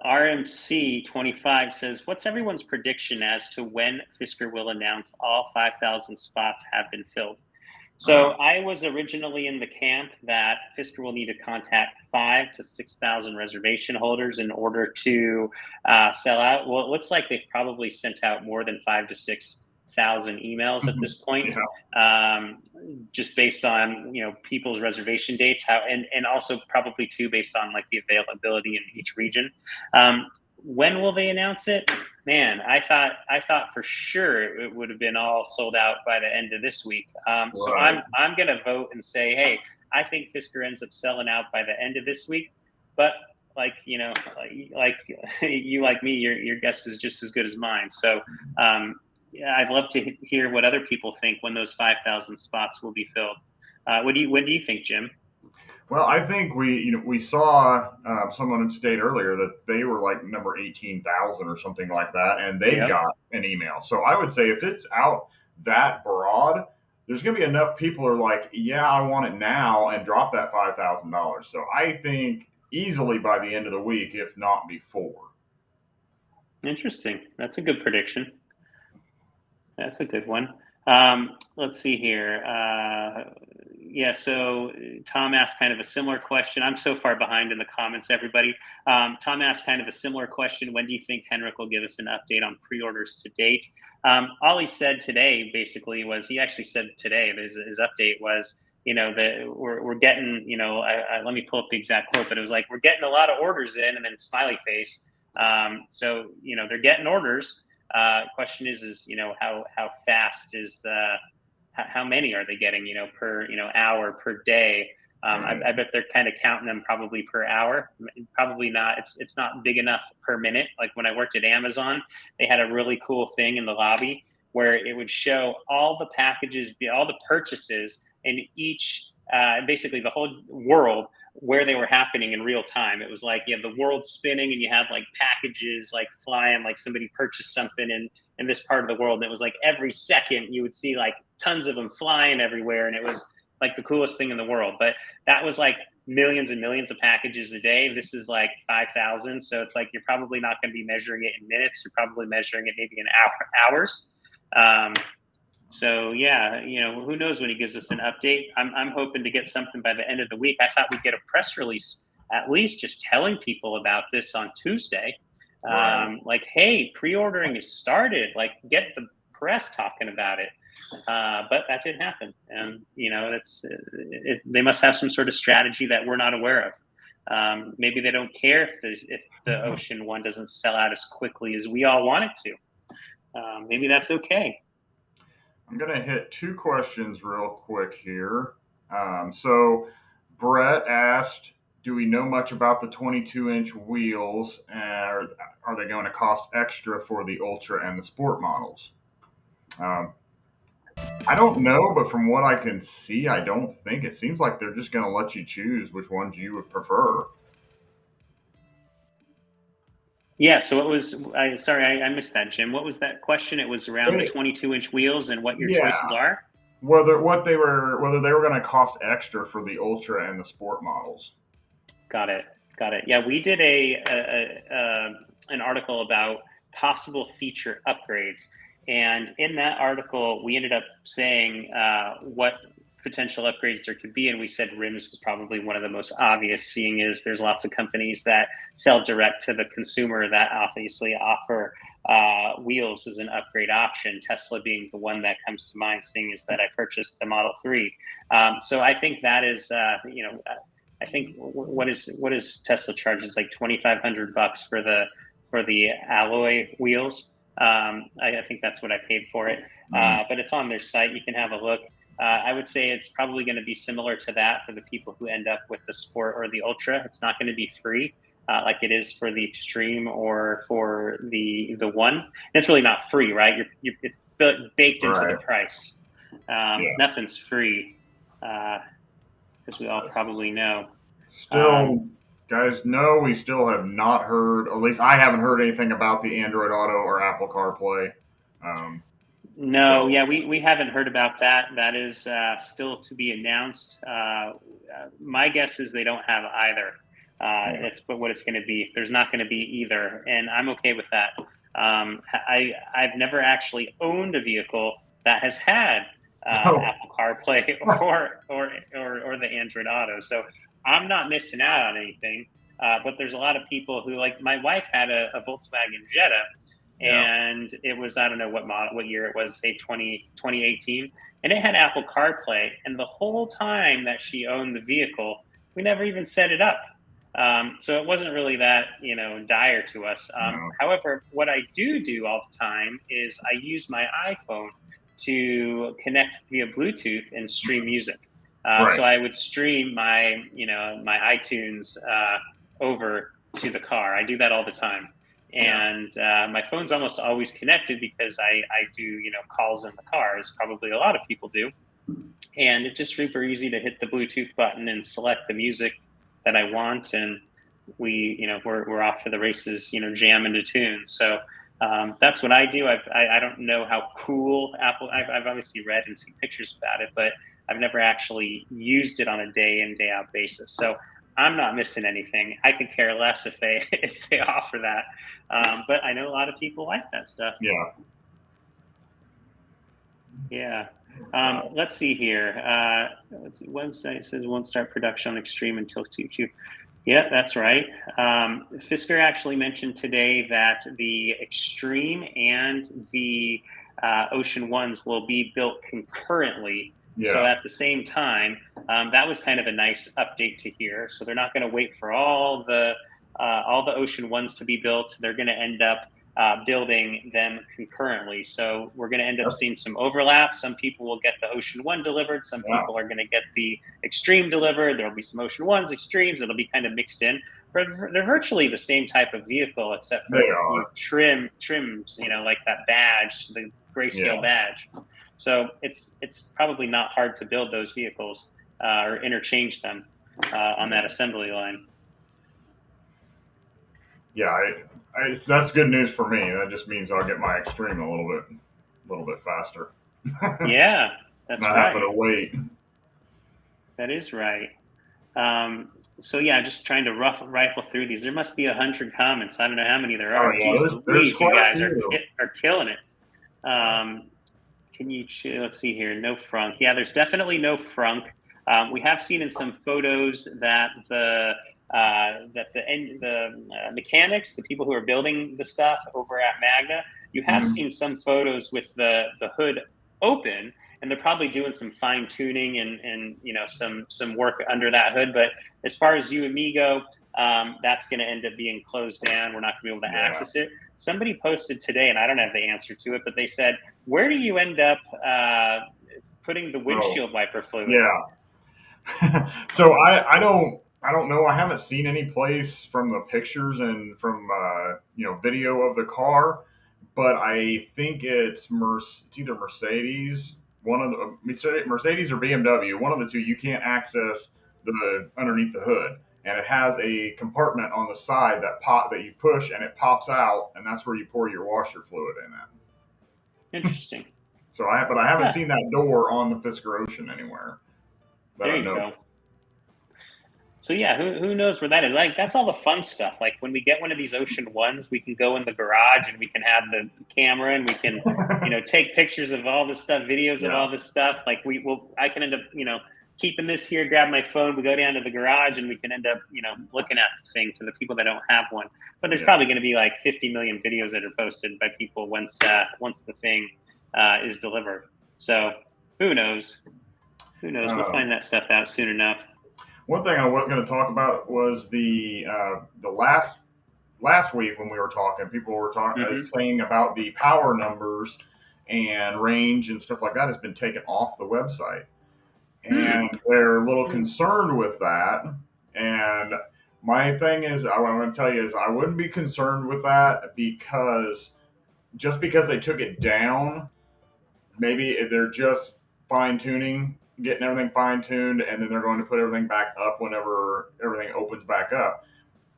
RMC25 says, "What's everyone's prediction as to when Fisker will announce all 5,000 spots have been filled?" So Uh, I was originally in the camp that Fisker will need to contact 5 to 6,000 reservation holders in order to sell out. Well, it looks like they've probably sent out more than 5 to 6,000 emails at this point, yeah, um, just based on people's reservation dates, how and also probably too based on like the availability in each region. When will they announce it? Man, I thought for sure it would have been all sold out by the end of this week. So right. I'm gonna vote and say, hey, I think Fisker ends up selling out by the end of this week. But like like you like me, your guess is just as good as mine. So yeah, I'd love to hear what other people think when those 5,000 spots will be filled. What do you think, Jim? Well, I think we saw someone state earlier that they were like number 18,000 or something like that, and they've Yep. got an email. So I would say if it's out that broad, there's going to be enough people who are like, yeah, I want it now, and drop that $5,000. So I think easily by the end of the week, if not before. Interesting. That's a good prediction. That's a good one. Let's see here. Yeah, so Tom asked kind of a similar question. I'm so far behind in the comments, everybody. Tom asked kind of a similar question. When do you think Henrik will give us an update on pre-orders to date? All he said today basically was, he actually said today, his update was, that we're getting, let me pull up the exact quote, but it was like, we're getting a lot of orders in, and then smiley face. So, they're getting orders. Question is how fast is how many are they getting per hour per day? Right. I bet they're kind of counting them probably per hour. Probably not. It's not big enough per minute. Like when I worked at Amazon, they had a really cool thing in the lobby where it would show all the packages, all the purchases, and each basically the whole world where they were happening in real time. It was like you have the world spinning and you have like packages like flying, like somebody purchased something in this part of the world. And it was like every second you would see like tons of them flying everywhere. And it was like the coolest thing in the world. But that was like millions and millions of packages a day. This is like 5,000. So it's like you're probably not going to be measuring it in minutes. You're probably measuring it maybe in hours. So yeah, who knows when he gives us an update. I'm hoping to get something by the end of the week. I thought we'd get a press release at least just telling people about this on Tuesday. Right. Like, hey, pre-ordering is started. Like, get the press talking about it. But that didn't happen, and they must have some sort of strategy that we're not aware of. Maybe they don't care if the Ocean One doesn't sell out as quickly as we all want it to. Maybe that's okay. I'm going to hit two questions real quick here. So, Brett asked, do we know much about the 22-inch wheels? Are they going to cost extra for the Ultra and the Sport models? I don't know, but from what I can see, I don't think. It seems like they're just going to let you choose which ones you would prefer. Yeah. So it was. Sorry, I missed that, Jim. What was that question? It was around the 22-inch wheels and what your Yeah, choices are. whether they were going to cost extra for the Ultra and the Sport models. Got it. Yeah, we did an article about possible feature upgrades, and in that article, we ended up saying what potential upgrades there could be, and we said rims was probably one of the most obvious, seeing as there's lots of companies that sell direct to the consumer that obviously offer wheels as an upgrade option. Tesla being the one that comes to mind, seeing as that I purchased the Model 3. So I think that is, I think what is Tesla charges like $2,500 for the alloy wheels. I think that's what I paid for it, but it's on their site. You can have a look. I would say it's probably going to be similar to that for the people who end up with the Sport or the Ultra. It's not going to be free like it is for the Extreme or for the One. And it's really not free, right? It's baked into the price. Nothing's free, as we all probably know. Still, guys, no, we still have not heard, at least I haven't heard anything about the Android Auto or Apple CarPlay. No, yeah, we haven't heard about that. That is still to be announced. My guess is they don't have either. It's what it's going to be. There's not going to be either, and I'm okay with that. I've never actually owned a vehicle that has had Apple CarPlay or the Android Auto, so I'm not missing out on anything. But there's a lot of people who, like my wife had a Volkswagen Jetta. And it was, I don't know what year it was, say 2018. And it had Apple CarPlay. And the whole time that she owned the vehicle, we never even set it up. So it wasn't really that, dire to us. However, what I do all the time is I use my iPhone to connect via Bluetooth and stream music. So I would stream my iTunes over to the car. I do that all the time. And my phone's almost always connected because I do, calls in the car, as probably a lot of people do. And it's just super easy to hit the Bluetooth button and select the music that I want. And we're off to the races, jam into tunes. So that's what I do. I don't know how cool Apple, I've obviously read and seen pictures about it, but I've never actually used it on a day in, day out basis. So I'm not missing anything. I could care less if they offer that. But I know a lot of people like that stuff. Yeah. Let's see here. Let's see. Website says won't start production on Extreme until 2Q. Yeah, that's right. Fisker actually mentioned today that the Extreme and the Ocean Ones will be built concurrently. So at the same time, that was kind of a nice update to hear. So they're not going to wait for all the Ocean Ones to be built. They're going to end up building them concurrently. So we're going to end up seeing some overlap. Some people will get the Ocean One delivered. Some people are going to get the Extreme delivered. There'll be some Ocean Ones, Extremes. It'll be kind of mixed in. But they're virtually the same type of vehicle, except for trims, like that badge, the grayscale badge. So it's probably not hard to build those vehicles. or interchange them on that assembly line. Yeah, that's good news for me. That just means I'll get my Extreme a little bit faster. Yeah, that's Not having right. to wait. That is right. So yeah, just trying to rifle through these. There must be 100 comments. I don't know how many there Oh are. yeah, Jeez there's Louise, you quite a guys few. are killing it. Can you let's see here? No frunk. Yeah, there's definitely no frunk. We have seen in some photos that the mechanics, the people who are building the stuff over at Magna, you have seen some photos with the hood open, and they're probably doing some fine tuning and some work under that hood. But as far as you and me go, that's going to end up being closed down. We're not going to be able to Yeah. access it. Somebody posted today, and I don't have the answer to it, but they said, where do you end up putting the windshield wiper fluid? Yeah. So I don't know. I haven't seen any place from the pictures and from video of the car, but I think it's either Mercedes, one of the Mercedes or BMW, one of the two. You can't access the underneath the hood, and it has a compartment on the side that you push and it pops out, and that's where you pour your washer fluid in at. Interesting. So I haven't seen that door on the Fisker Ocean anywhere. There you go. So yeah, who knows where that is? Like, that's all the fun stuff. Like, when we get one of these Ocean Ones, we can go in the garage and we can have the camera and we can, take pictures of all this stuff, videos of all this stuff. Like, I can end up, keeping this here, grab my phone, we go down to the garage and we can end up, looking at the thing for the people that don't have one. But there's probably going to be like 50 million videos that are posted by people once the thing is delivered. So who knows? Who knows? We'll find that stuff out soon enough. One thing I was going to talk about was the last week when we were talking, people were saying about the power numbers and range and stuff like that has been taken off the website, and they're a little concerned with that. And my thing is, what I'm going to tell you is, I wouldn't be concerned with that, because just because they took it down, maybe they're just fine tuning, getting everything fine tuned, and then they're going to put everything back up whenever everything opens back up.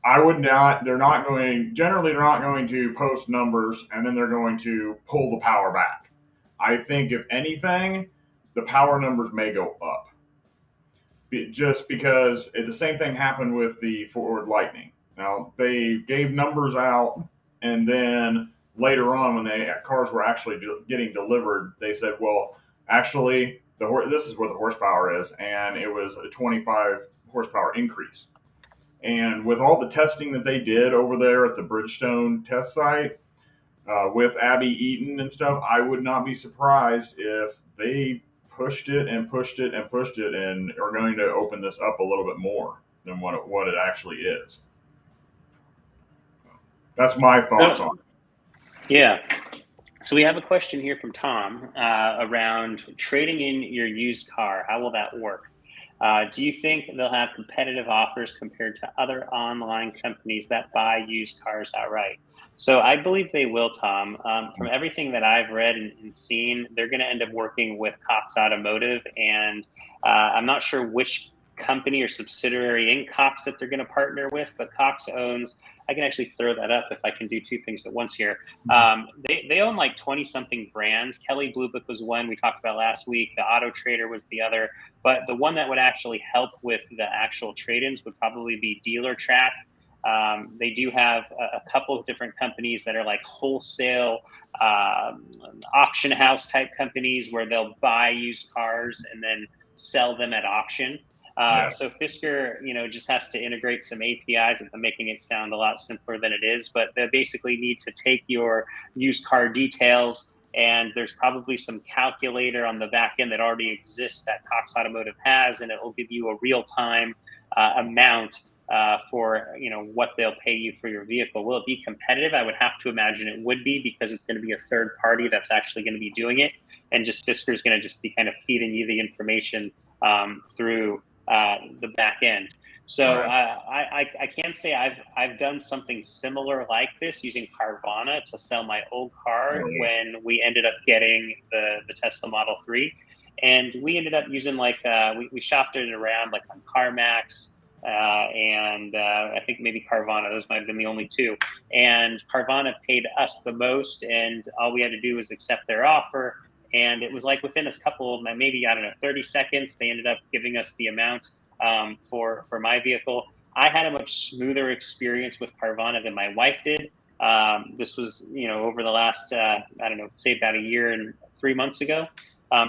They're not going to post numbers and then they're going to pull the power back. I think, if anything, the power numbers may go up. Just because the same thing happened with the Ford Lightning. Now, they gave numbers out, and then later on, when cars were actually getting delivered, they said, well, actually, this is what the horsepower is, and it was a 25 horsepower increase. And with all the testing that they did over there at the Bridgestone test site with Abby Eaton and stuff, I would not be surprised if they pushed it and pushed it and pushed it and are going to open this up a little bit more than what it actually is. That's my thoughts on it. Yeah. So we have a question here from Tom around trading in your used car. How will that work? Do you think they'll have competitive offers compared to other online companies that buy used cars outright? So I believe they will, Tom. From everything that I've read and seen, they're going to end up working with Cox Automotive, and I'm not sure which company or subsidiary in Cox that they're going to partner with, but Cox owns, I can actually throw that up if I can do two things at once here. They own like 20 something brands. Kelley Blue Book was one we talked about last week. The Auto Trader was the other, but the one that would actually help with the actual trade-ins would probably be Dealer Track. They do have a couple of different companies that are like wholesale auction house type companies where they'll buy used cars and then sell them at auction. So Fisker, just has to integrate some APIs and making it sound a lot simpler than it is. But they basically need to take your used car details, and there's probably some calculator on the back end that already exists that Cox Automotive has, and it will give you a real-time amount for what they'll pay you for your vehicle. Will it be competitive? I would have to imagine it would be, because it's going to be a third party that's actually going to be doing it, and just Fisker is going to just be kind of feeding you the information through the back end. So I can say I've done something similar like this using Carvana to sell my old car when we ended up getting the Tesla Model 3. And we ended up using like we shopped it around like on CarMax and I think maybe Carvana. Those might have been the only two. And Carvana paid us the most, and all we had to do was accept their offer. And it was like within a couple, maybe, I don't know, 30 seconds, they ended up giving us the amount for my vehicle. I had a much smoother experience with Carvana than my wife did. This was, over the last, I don't know, say about a year and 3 months ago.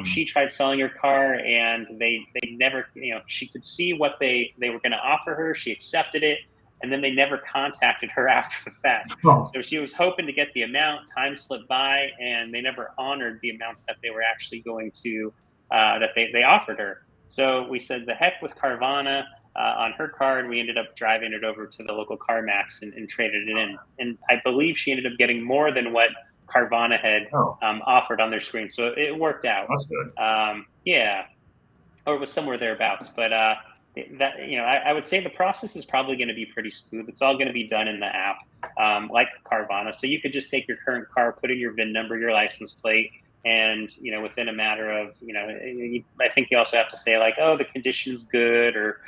She tried selling her car, and they never, she could see what they were going to offer her. She accepted it, and then they never contacted her after the fact. Oh. So she was hoping to get the amount. Time slipped by, and they never honored the amount that they were actually going to, that they offered her. So we said, the heck with Carvana on her car, and we ended up driving it over to the local CarMax and traded it in. And I believe she ended up getting more than what Carvana had offered on their screen. So it worked out. That's good. Yeah. Or it was somewhere thereabouts. But that, I would say the process is probably going to be pretty smooth. It's all going to be done in the app, like Carvana. So you could just take your current car, put in your VIN number, your license plate, and within a matter of I think you also have to say like, oh, the condition's good or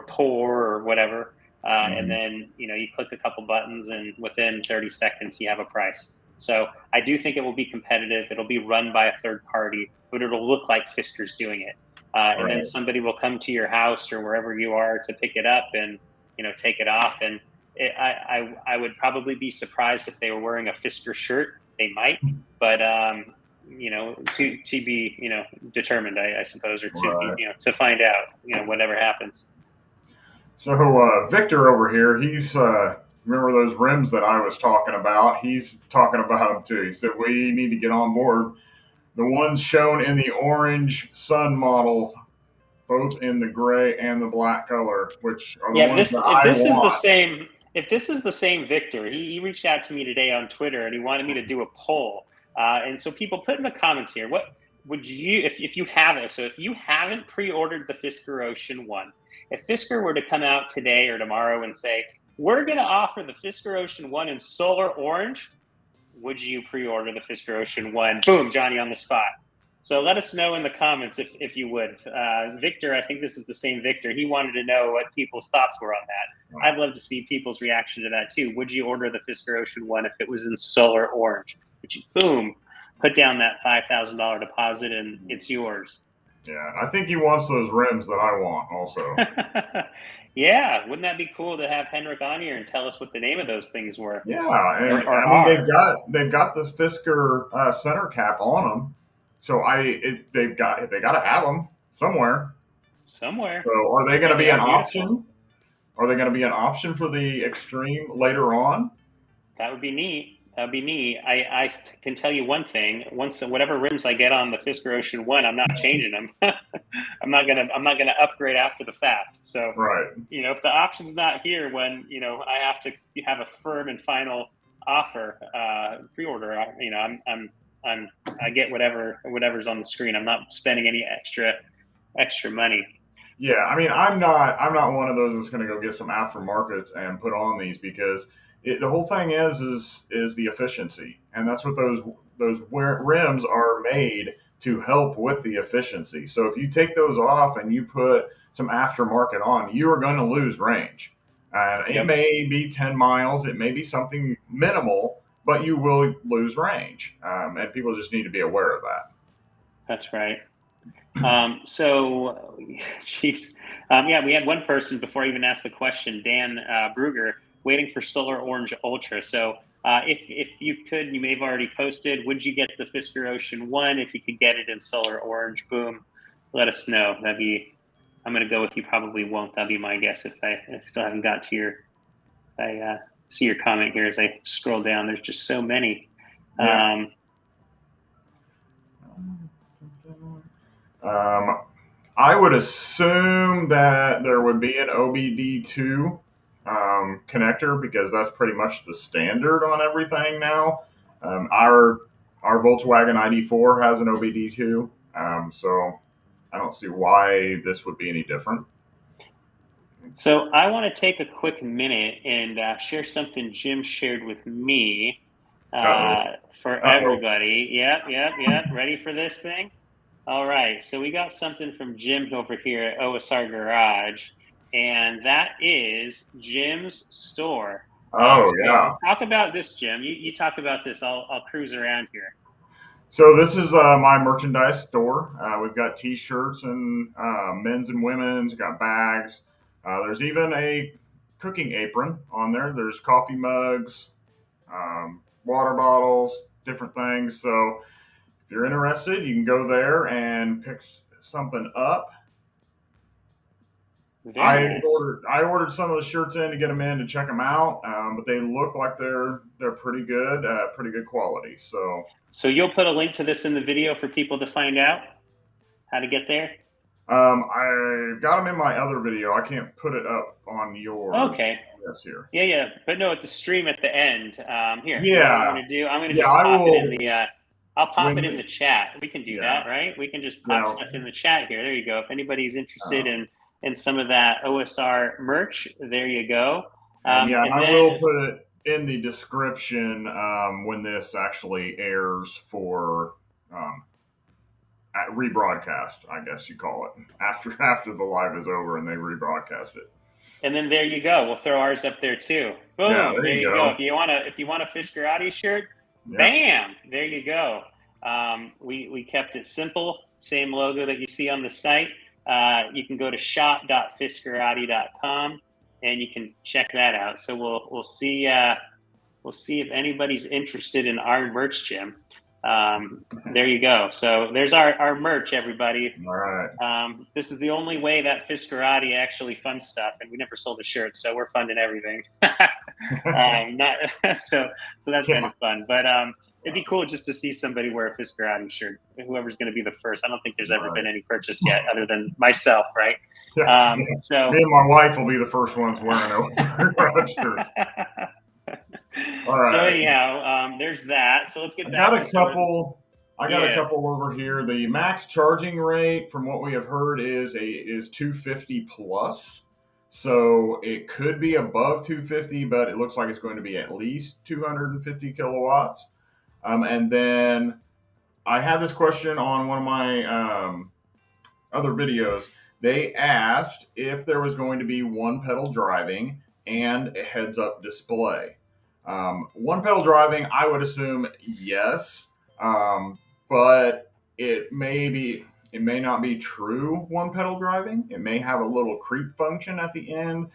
poor or whatever, and then you click a couple buttons, and within 30 seconds you have a price. So I do think it will be competitive. It'll be run by a third party, but it'll look like Fisker's doing it. And then somebody will come to your house or wherever you are to pick it up and take it off. And I would probably be surprised if they were wearing a Fisker shirt. They might, but to be determined, I suppose, or to find out whatever happens. So Victor over here, he's remember those rims that I was talking about? He's talking about them too. He said we need to get on board. The ones shown in the orange Sun model, both in the gray and the black color, which are the ones that I want. If this is the same Victor, he reached out to me today on Twitter, and he wanted me to do a poll. And so people, put in the comments here, what would you, if you haven't, so if you haven't pre-ordered the Fisker Ocean One, if Fisker were to come out today or tomorrow and say, we're going to offer the Fisker Ocean One in solar orange, would you pre-order the Fisker Ocean One? Boom, Johnny on the spot. So let us know in the comments if you would. Victor, I think this is the same Victor. He wanted to know what people's thoughts were on that. I'd love to see people's reaction to that too. Would you order the Fisker Ocean One if it was in solar orange? Would you, boom, put down that $5,000 deposit and it's yours? Yeah, I think he wants those rims that I want also. Yeah, wouldn't that be cool to have Henrik on here and tell us what the name of those things were? Yeah, and I mean they've got the Fisker center cap on them, so they've got to have them somewhere. Somewhere. So are they going to be an option? Are they going to be an option for the Extreme later on? That would be neat. That'd be neat. I can tell you one thing. Once whatever rims I get on the Fisker Ocean One, I'm not changing them. I'm not gonna upgrade after the fact. So if the option's not here when I have to have a firm and final offer pre-order, I get whatever's on the screen. I'm not spending any extra money. Yeah, I mean I'm not one of those that's going to go get some aftermarkets and put on these because. The whole thing is the efficiency, and that's what those rims are made to help with the efficiency. So if you take those off and you put some aftermarket on, you are going to lose range. It may be 10 miles, it may be something minimal, but you will lose range, and people just need to be aware of that. That's right. We had one person before I even asked the question, Dan Bruger, waiting for Solar Orange Ultra. So if you could, you may have already posted, would you get the Fisker Ocean One? If you could get it in Solar Orange, boom, let us know. I'm going to go with you probably won't. That'd be my guess if I still haven't got to I see your comment here as I scroll down. There's just so many. Yeah. I would assume that there would be an OBD2 connector because that's pretty much the standard on everything now. Our Volkswagen ID4 has an OBD2, so I don't see why this would be any different. So I want to take a quick minute and share something Jim shared with me for everybody. Yep. Ready for this thing? All right, so we got something from Jim over here at OSR Garage, and that is Jim's store. Oh So yeah. talk about this, Jim. You talk about this. I'll cruise around here. So this is my merchandise store. We've got T-shirts and men's and women's. Got bags. There's even a cooking apron on there. There's coffee mugs, water bottles, different things. So if you're interested, you can go there and pick something up. Very nice. I ordered some of the shirts in to get them in to check them out, but they look like they're pretty good quality. So So you'll put a link to this in the video for people to find out how to get there. I got them in my other video. I can't put it up on yours. Okay. Yes, here. Yeah. But no, at the stream at the end. Here, you know what I'm Yeah, going to do? I'm going to yeah. just I pop it in will the. I'll pop it in the when. chat. We can do Yeah, that, right? We can just pop yeah, stuff in the chat here. There you go. If anybody's interested um, in some of that OSR merch, there you go. and yeah, and And I then will put it in the description when this actually airs for um, rebroadcast. I guess you call it after the live is over and they rebroadcast it. and then there you go. We'll throw ours up there too. Yeah, Boom. there There you you go. go. If you want a Fiskerati shirt, Yep. bam. There you go. We kept it simple. Same logo that you see on the site. You can go to shop.fiskerati.com and you can check that out. So we'll see if anybody's interested in our merch, Jim. There you go. So there's our merch, everybody. All right. This is the only way that Fiskerati actually funds stuff, and we never sold a shirt, so we're funding everything. Not so that's kind Yeah. of fun, but it'd be cool just to see somebody wear a Fiskerati shirt. Whoever's going to be the first. I don't think there's ever Right. been any purchase yet, other than myself, right? Yeah. So. Me and my wife will be the first ones wearing those shirts. All So right. anyhow, there's that. So let's get I back got to a some of this. couple. I got a Yeah. couple over here. The max charging rate, from what we have heard, is 250 plus. So it could be above 250, but it looks like it's going to be at least 250 kilowatts. And then I had this question on one of my other videos. They asked if there was going to be one pedal driving and a heads up display. One pedal driving, I would assume yes, but it may not be true one pedal driving. It may have a little creep function at the end.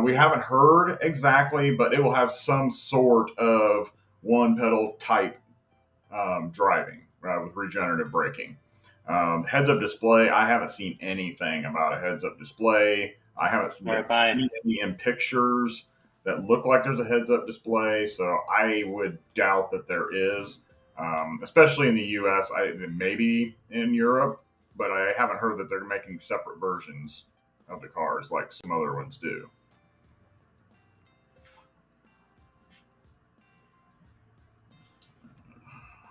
We haven't heard exactly, but it will have some sort of one pedal type driving with regenerative braking. Heads up display, I haven't seen anything about a heads up display. I haven't seen any in pictures that look like there's a heads up display. So I would doubt that there is, especially in the US, maybe in Europe, but I haven't heard that they're making separate versions of the cars like some other ones do.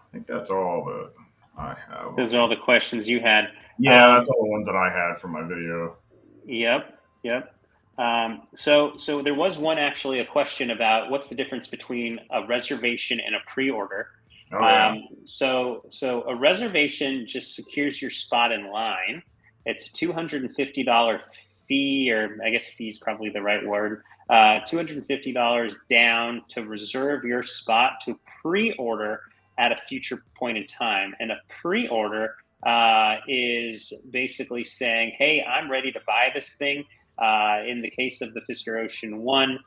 I think that's all that I have. Those are all the questions you had. Yeah, that's all the ones that I had from my video. Yep. So there was one actually a question about what's the difference between a reservation and a pre-order. Oh, yeah. So a reservation just secures your spot in line. It's a $250 fee, or I guess fee is probably the right word. $250 down to reserve your spot to pre-order at a future point in time. And a pre-order is basically saying, hey, I'm ready to buy this thing. In the case of the Fisker Ocean One,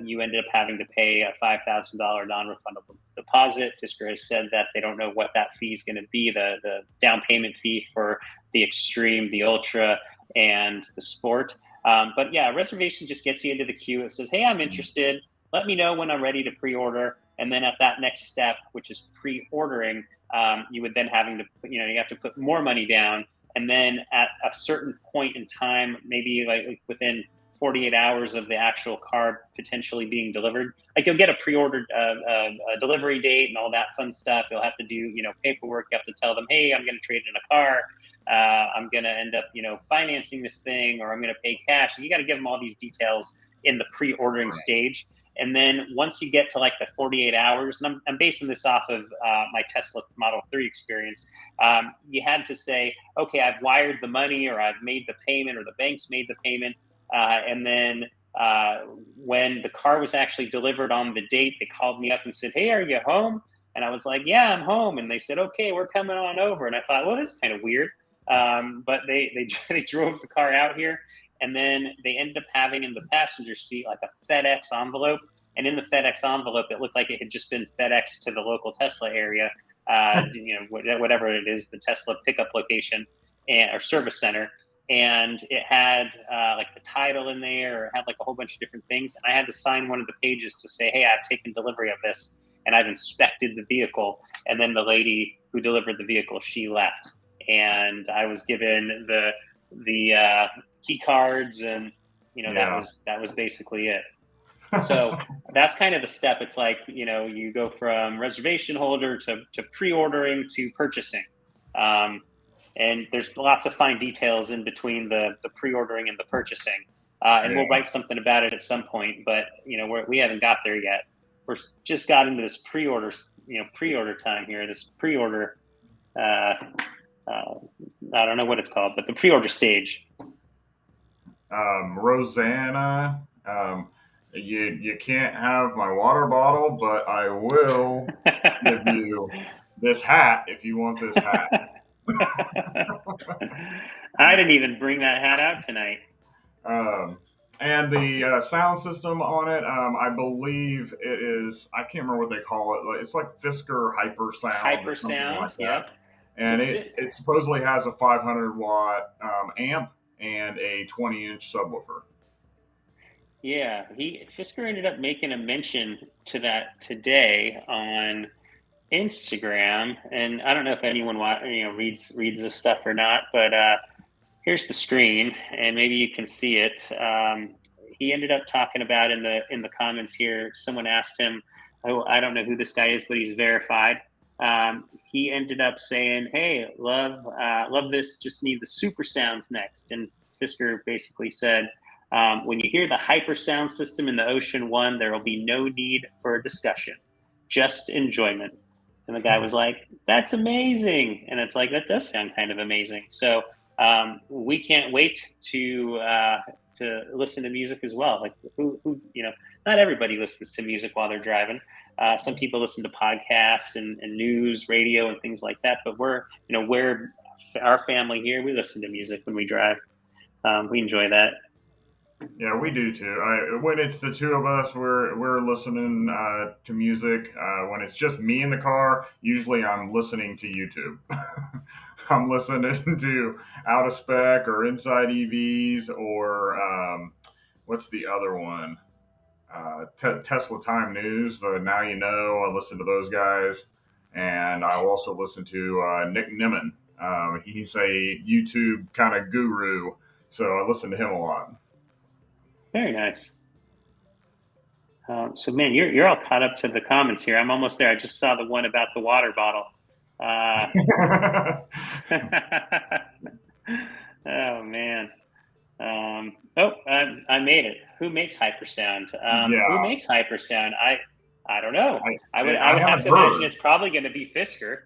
you ended up having to pay a $5,000 non-refundable deposit. Fisker has said that they don't know what that fee is going to be, the down payment fee for the Extreme, the Ultra, and the Sport. But yeah, reservation just gets you into the queue. It says, hey, I'm interested. Let me know when I'm ready to pre-order. And then at that next step, which is pre-ordering, you would then you have to put more money down. And then at a certain point in time, maybe like within 48 hours of the actual car potentially being delivered, like you'll get a pre-ordered a delivery date and all that fun stuff. You'll have to do, paperwork. You have to tell them, hey, I'm going to trade in a car. I'm going to end up, financing this thing, or I'm going to pay cash. And you got to give them all these details in the pre-ordering stage. And then once you get to like the 48 hours, and I'm basing this off of my Tesla Model 3 experience, you had to say, okay, I've wired the money, or I've made the payment, or the bank's made the payment. And then when the car was actually delivered on the date, they called me up and said, hey, are you home? And I was like, yeah, I'm home. And they said, okay, we're coming on over. And I thought, well, this is kind of weird. But they drove the car out here. And then they ended up having in the passenger seat like a FedEx envelope. And in the FedEx envelope, it looked like it had just been FedEx to the local Tesla area, whatever it is, the Tesla pickup location or service center. And it had like the title in there, or it had like a whole bunch of different things. And I had to sign one of the pages to say, hey, I've taken delivery of this and I've inspected the vehicle. And then the lady who delivered the vehicle, she left. And I was given the key cards, and that was basically it. So that's kind of the step. It's like, you go from reservation holder to pre-ordering to purchasing. And there's lots of fine details in between the pre-ordering and the purchasing. And we'll write something about it at some point, but we haven't got there yet. We're just got into this pre-order time here, this pre-order, I don't know what it's called, but the pre-order stage. Rosanna, you can't have my water bottle, but I will give you this hat if you want this hat. I didn't even bring that hat out tonight. And the sound system on it, I believe it is, I can't remember what they call it. It's like Fisker Hypersound. Hypersound, like yep. And so it supposedly has a 500 watt amp and a 20-inch subwoofer. Yeah, Fisker ended up making a mention to that today on Instagram, and I don't know if anyone reads this stuff or not, but here's the screen, and maybe you can see it. He ended up talking about in the comments here. Someone asked him, "Oh, I don't know who this guy is, but he's verified." He ended up saying, "Hey, love this. Just need the super sounds next." And Fisker basically said, "When you hear the hyper sound system in the Ocean One, there will be no need for a discussion, just enjoyment." And the guy was like, "That's amazing." And it's like, that does sound kind of amazing. So we can't wait to listen to music as well. Like who not everybody listens to music while they're driving. Some people listen to podcasts and news, radio, and things like that. But we're our family here, we listen to music when we drive. We enjoy that. Yeah, we do too. When it's the two of us, we're listening to music. When it's just me in the car, usually I'm listening to YouTube. I'm listening to Out of Spec or Inside EVs or what's the other one? Tesla Time News. The Now You Know. I listen to those guys, and I also listen to Nick Nimmin. He's a YouTube kind of guru, so I listen to him a lot. Very nice. So, man, you're all caught up to the comments here. I'm almost there. I just saw the one about the water bottle. Oh man. I made it. Who makes hypersound? Who makes hypersound? I don't know. I would have to imagine it's probably going to be Fisker.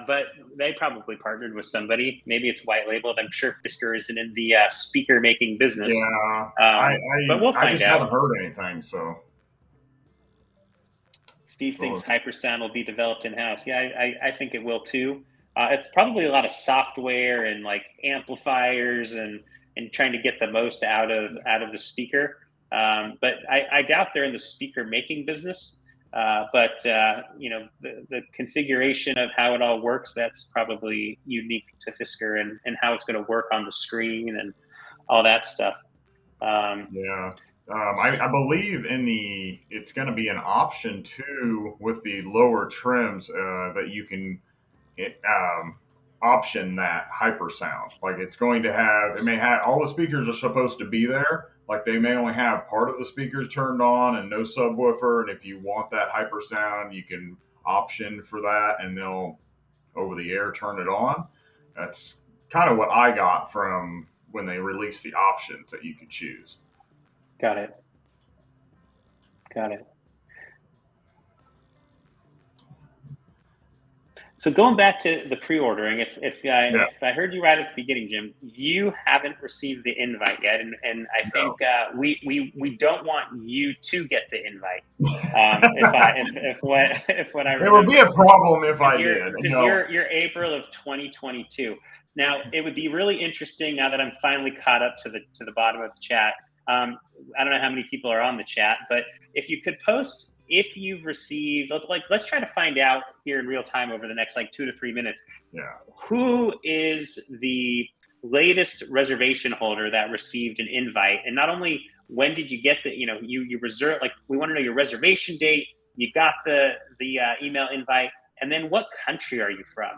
But they probably partnered with somebody. Maybe it's white labeled. I'm sure Fisker isn't in the speaker making business. Yeah, but we'll find out. I just haven't heard anything. So Steve thinks hypersound will be developed in house. Yeah, I think it will too. It's probably a lot of software and like amplifiers and trying to get the most out of the speaker. But I doubt they're in the speaker making business. But the configuration of how it all works, that's probably unique to Fisker and how it's going to work on the screen and all that stuff. I believe it's going to be an option too with the lower trims that you can option that hypersound. Like it may have all the speakers are supposed to be there. Like they may only have part of the speakers turned on and no subwoofer. And if you want that hyper sound, you can option for that and they'll over the air turn it on. That's kind of what I got from when they released the options that you could choose. Got it. Got it. So going back to the pre-ordering, if I heard you right at the beginning, Jim, you haven't received the invite yet, and I think we don't want you to get the invite. If what I remember, it would be a problem if I did. Because you're April of 2022. Now it would be really interesting now that I'm finally caught up to the bottom of the chat. I don't know how many people are on the chat, but if you could post if you've received, let's try to find out here in real time over the next 2 to 3 minutes. Who is the latest reservation holder that received an invite? And not only when did you get you reserve, we want to know your reservation date, you got the email invite, and then what country are you from?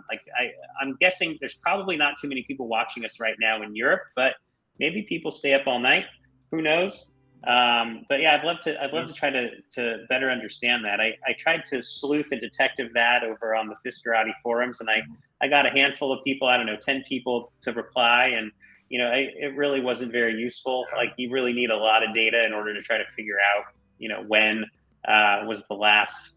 I'm guessing there's probably not too many people watching us right now in Europe, but maybe people stay up all night. Who knows? But yeah, I'd love to try to better understand that. I tried to sleuth and detective that over on the Fiskerati forums, and I got a handful of people, 10 people to reply, and it really wasn't very useful. You really need a lot of data in order to try to figure out, when was the last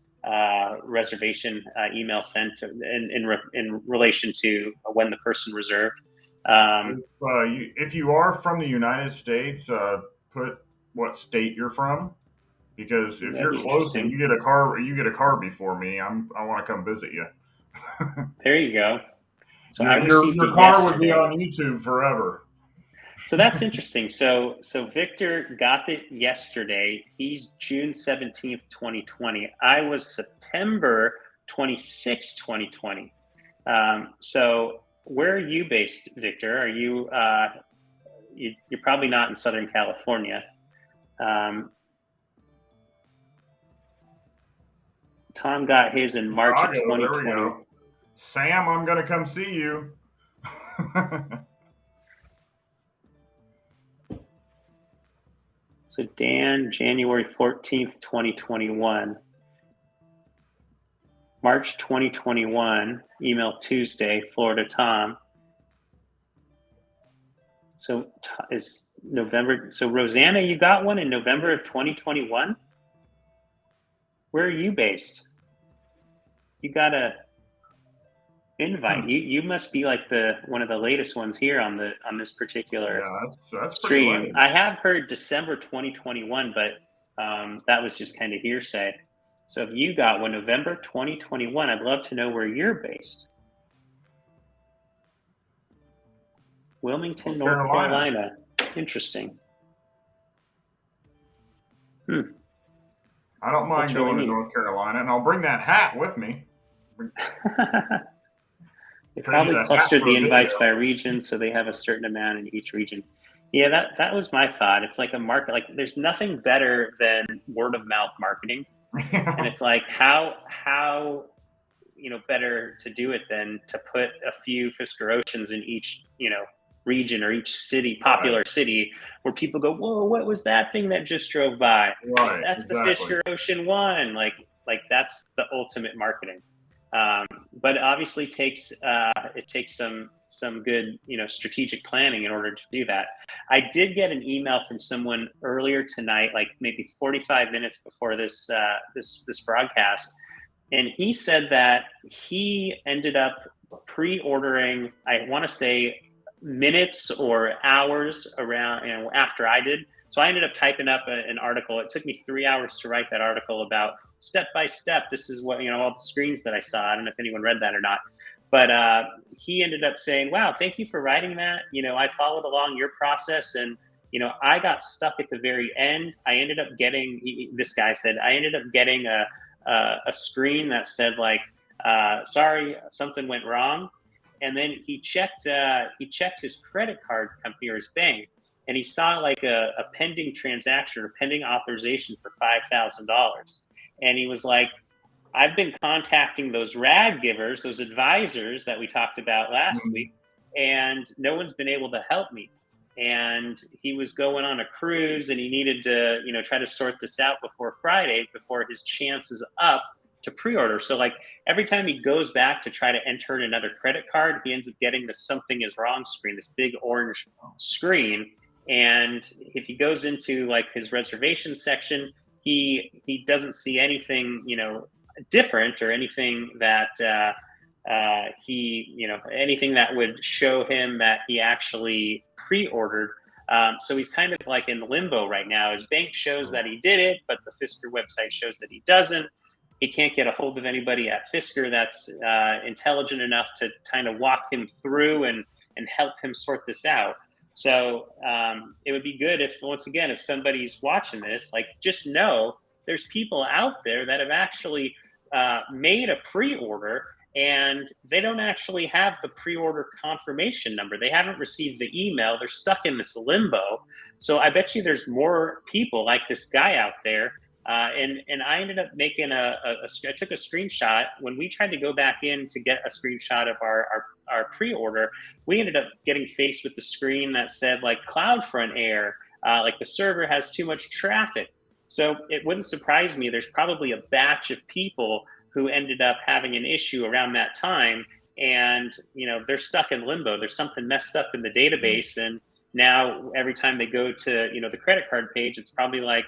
reservation email sent in relation to when the person reserved. If you are from the United States, put what state you're from, because if you're close and you get a car before me, I want to come visit you. There you go. So your car would be on YouTube forever. So that's interesting. So Victor got it yesterday. He's June 17th, 2020. I was September 26th, 2020. So where are you based, Victor? Are you you're probably not in Southern California. Tom got his in March of 2020. There we go. Sam, I'm going to come see you. So Dan, January 14th, 2021. March 2021, email Tuesday, Florida Tom. So is November. So Rosanna, you got one in November of 2021? Where are you based? You got a invite. You must be one of the latest ones here on this particular that's stream. late. I have heard December 2021, but that was just kind of hearsay. So if you got one November 2021, I'd love to know where you're based. Wilmington, North Carolina. Interesting. I don't mind going to North Carolina, and I'll bring that hat with me. They probably clustered the invites by region, so they have a certain amount in each region. Yeah, that was my thought. It's like a market. There's nothing better than word of mouth marketing, and it's how better to do it than to put a few Fisker Oceans in each region or each city, popular city, where people go, whoa, what was that thing that just drove by? Right, that's exactly. The Fisker Ocean One. That's the ultimate marketing. But it obviously takes some good strategic planning in order to do that. I did get an email from someone earlier tonight, maybe 45 minutes before this broadcast, and he said that he ended up pre-ordering, I want to say, minutes or hours around after I did. So I ended up typing up an article. It took me 3 hours to write that article about step by step. This is what all the screens that I saw. I don't know if anyone read that or not, but he ended up saying, "Wow, thank you for writing that. I followed along your process, and I got stuck at the very end. I ended up getting." This guy said, "I ended up getting a screen that said sorry, something went wrong." And then he checked his credit card company or his bank, and he saw a pending transaction or pending authorization for $5,000. And he was like, I've been contacting those rag givers, those advisors that we talked about last week, and no one's been able to help me. And he was going on a cruise, and he needed to, try to sort this out before Friday, before his chance is up to pre-order. So every time he goes back to try to enter in another credit card, he ends up getting the something is wrong screen, this big orange screen. And if he goes into his reservation section, he doesn't see anything, different or anything that anything that would show him that he actually pre-ordered. So he's kind of like in limbo right now. His bank shows that he did it, but the Fisker website shows that he doesn't. He can't get a hold of anybody at Fisker that's intelligent enough to kind of walk him through and help him sort this out. So it would be good if, once again, if somebody's watching this, like, just know there's people out there that have actually made a pre-order and they don't actually have the pre-order confirmation number. They haven't received the email. They're stuck in this limbo. So I bet you there's more people like this guy out there. And I ended up making I took a screenshot when we tried to go back in to get a screenshot of our pre-order. We ended up getting faced with the screen that said like CloudFront error, like the server has too much traffic. So it wouldn't surprise me. There's probably a batch of people who ended up having an issue around that time, and they're stuck in limbo. There's something messed up in the database, and now every time they go to the credit card page, it's probably like,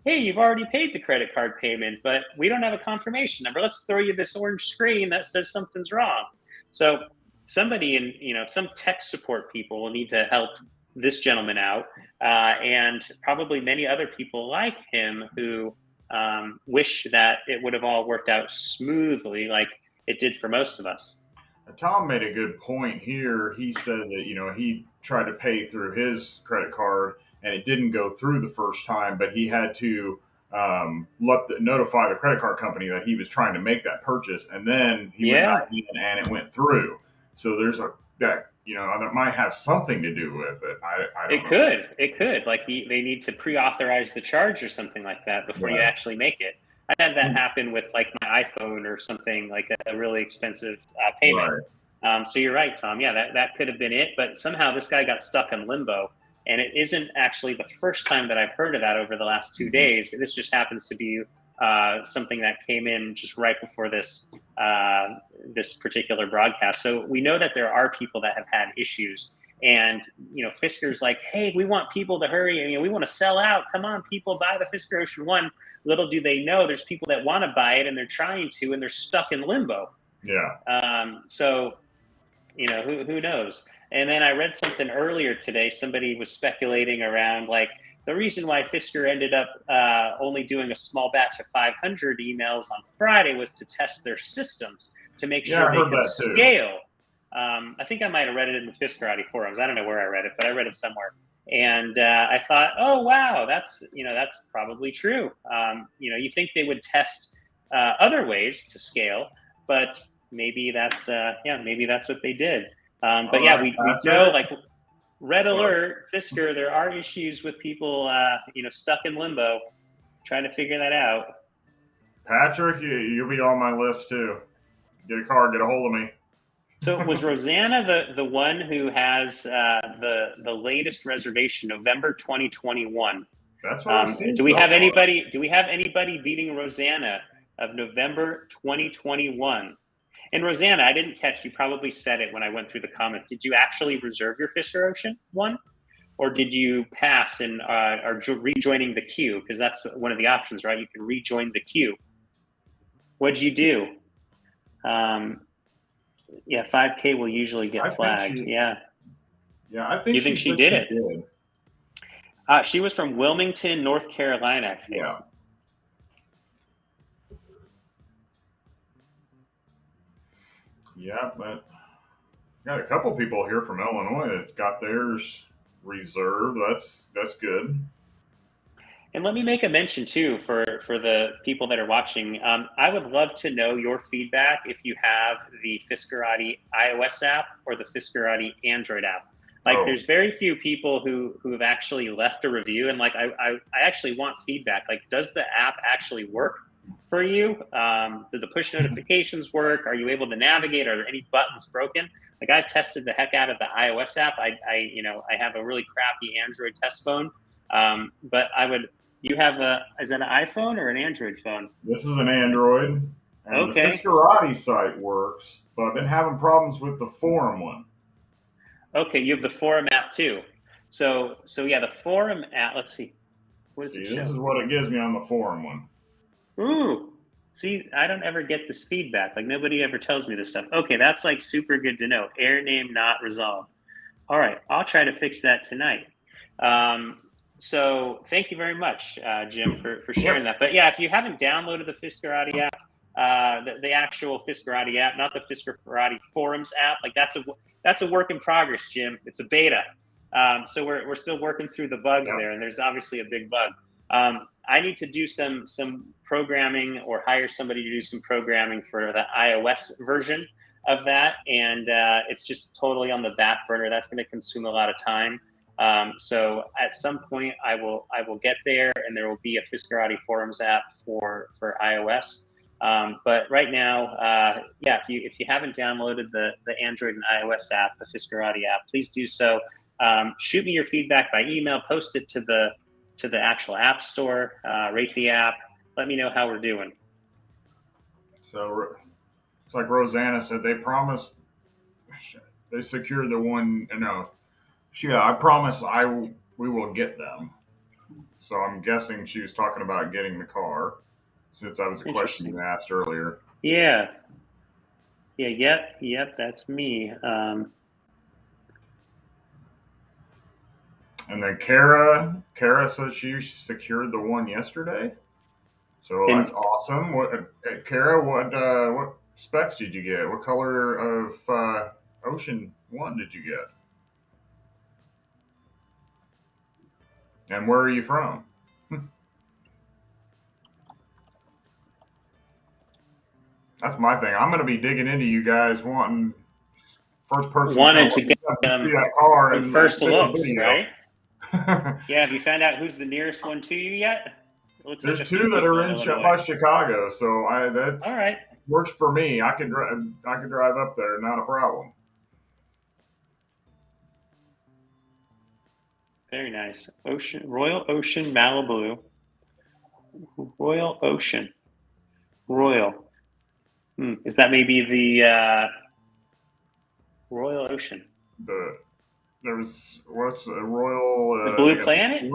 hey, you've already paid the credit card payment, but we don't have a confirmation number. Let's throw you this orange screen that says something's wrong. So somebody in some tech support people will need to help this gentleman out, and probably many other people like him who wish that it would have all worked out smoothly like it did for most of us. Tom made a good point here. He said that, he tried to pay through his credit card and it didn't go through the first time, but he had to notify the credit card company that he was trying to make that purchase, and then he went back in and it went through. So there's that might have something to do with it. I don't know. It could. Like they need to pre-authorize the charge or something like that before you actually make it. I had that happen with like my iPhone or something, like a really expensive payment. Right. So you're right, Tom. Yeah, that could have been it. But somehow this guy got stuck in limbo. And it isn't actually the first time that I've heard of that over the last 2 days. This just happens to be something that came in just right before this particular broadcast. So we know that there are people that have had issues. And, Fisker's like, hey, we want people to hurry. And, we want to sell out. Come on, people, buy the Fisker Ocean One. Little do they know there's people that want to buy it and they're trying to, and they're stuck in limbo. Yeah. So, who knows? And then I read something earlier today. Somebody was speculating around like the reason why Fisker ended up only doing a small batch of 500 emails on Friday was to test their systems to make sure they could scale. I think I might have read it in the Fiskerati forums. I don't know where I read it, but I read it somewhere. And I thought, oh, wow, that's probably true. You think they would test other ways to scale, but maybe that's what they did. But yeah, we know, like, red alert, Fisker, there are issues with people, stuck in limbo, trying to figure that out. Patrick, you'll be on my list too. Get a car, get a hold of me. So was Rosanna the one who has the latest reservation, November 2021? That's what I've seen. Do we have anybody beating Rosanna of November 2021? And Rosanna, I didn't catch, you probably said it when I went through the comments. Did you actually reserve your Fisker Ocean One? Or did you pass and are rejoining the queue? Because that's one of the options, right? You can rejoin the queue. What'd you do? 5K will usually get flagged. Yeah, I think. You think she did it? She was from Wilmington, North Carolina, I think. Yeah. Yeah, but got a couple people here from Illinois that's got theirs reserved. That's good. And let me make a mention too for the people that are watching. I would love to know your feedback if you have the Fiskerati iOS app or the Fiskerati Android app. There's very few people who have actually left a review, and I actually want feedback. Like, does the app actually work for you? Do the push notifications work? Are you able to navigate? Are there any buttons broken? Like, I've tested the heck out of the iOS app. I have a really crappy Android test phone. But you have is that an iPhone or an Android phone? This is an Android. And okay. The Fiskerati site works, but I've been having problems with the forum one. Okay, you have the forum app too. So yeah, the forum app, let's see. What does See, it this show? is what it gives me on the forum one. Ooh, see, I don't ever get this feedback. Like nobody ever tells me this stuff. Okay, that's like super good to know. Error name not resolved. All right, I'll try to fix that tonight. Um, so thank you very much, Jim, for sharing Yep. that. But yeah, if you haven't downloaded the Fiskerati app, the actual Fiskerati app, not the Fiskerati forums app, like that's a work in progress, Jim. It's a beta. So we're still working through the bugs Yep. there, and there's obviously a big bug. I need to do some programming or hire somebody to do some programming for the iOS version of that, and it's just totally on the back burner. That's going to consume a lot of time. So at some point, I will get there, and there will be a Fiskerati forums app for iOS. But right now, yeah, if you haven't downloaded the Android and iOS app, the Fiskerati app, please do so. Shoot me your feedback by email. Post it to the actual app store. Rate the app. Let me know how we're doing. So it's like Rosanna said, they promised, they secured the one. No, yeah, I promise we will get them. So I'm guessing she was talking about getting the car, since that was a question Interesting. you asked earlier. Yeah. Yeah. Yep. That's me. And then Kara says she secured the one yesterday. So that's And awesome. Kara? What specs did you get? What color of Ocean One did you get? And where are you from? That's my thing. I'm going to be digging into you guys wanting first person is going wanted to to get see that car some and first take a looks, video. right? Yeah. Have you found out who's the nearest one to you yet? It looks like There's a few two that people are in in Illinois. by Chicago, so that All right. works for me. I could drive up there, not a problem. Very nice. Royal Ocean Malibu. Royal Ocean. Royal. Is that maybe the Royal Ocean? The There's what's the Royal? The Blue They got the Planet?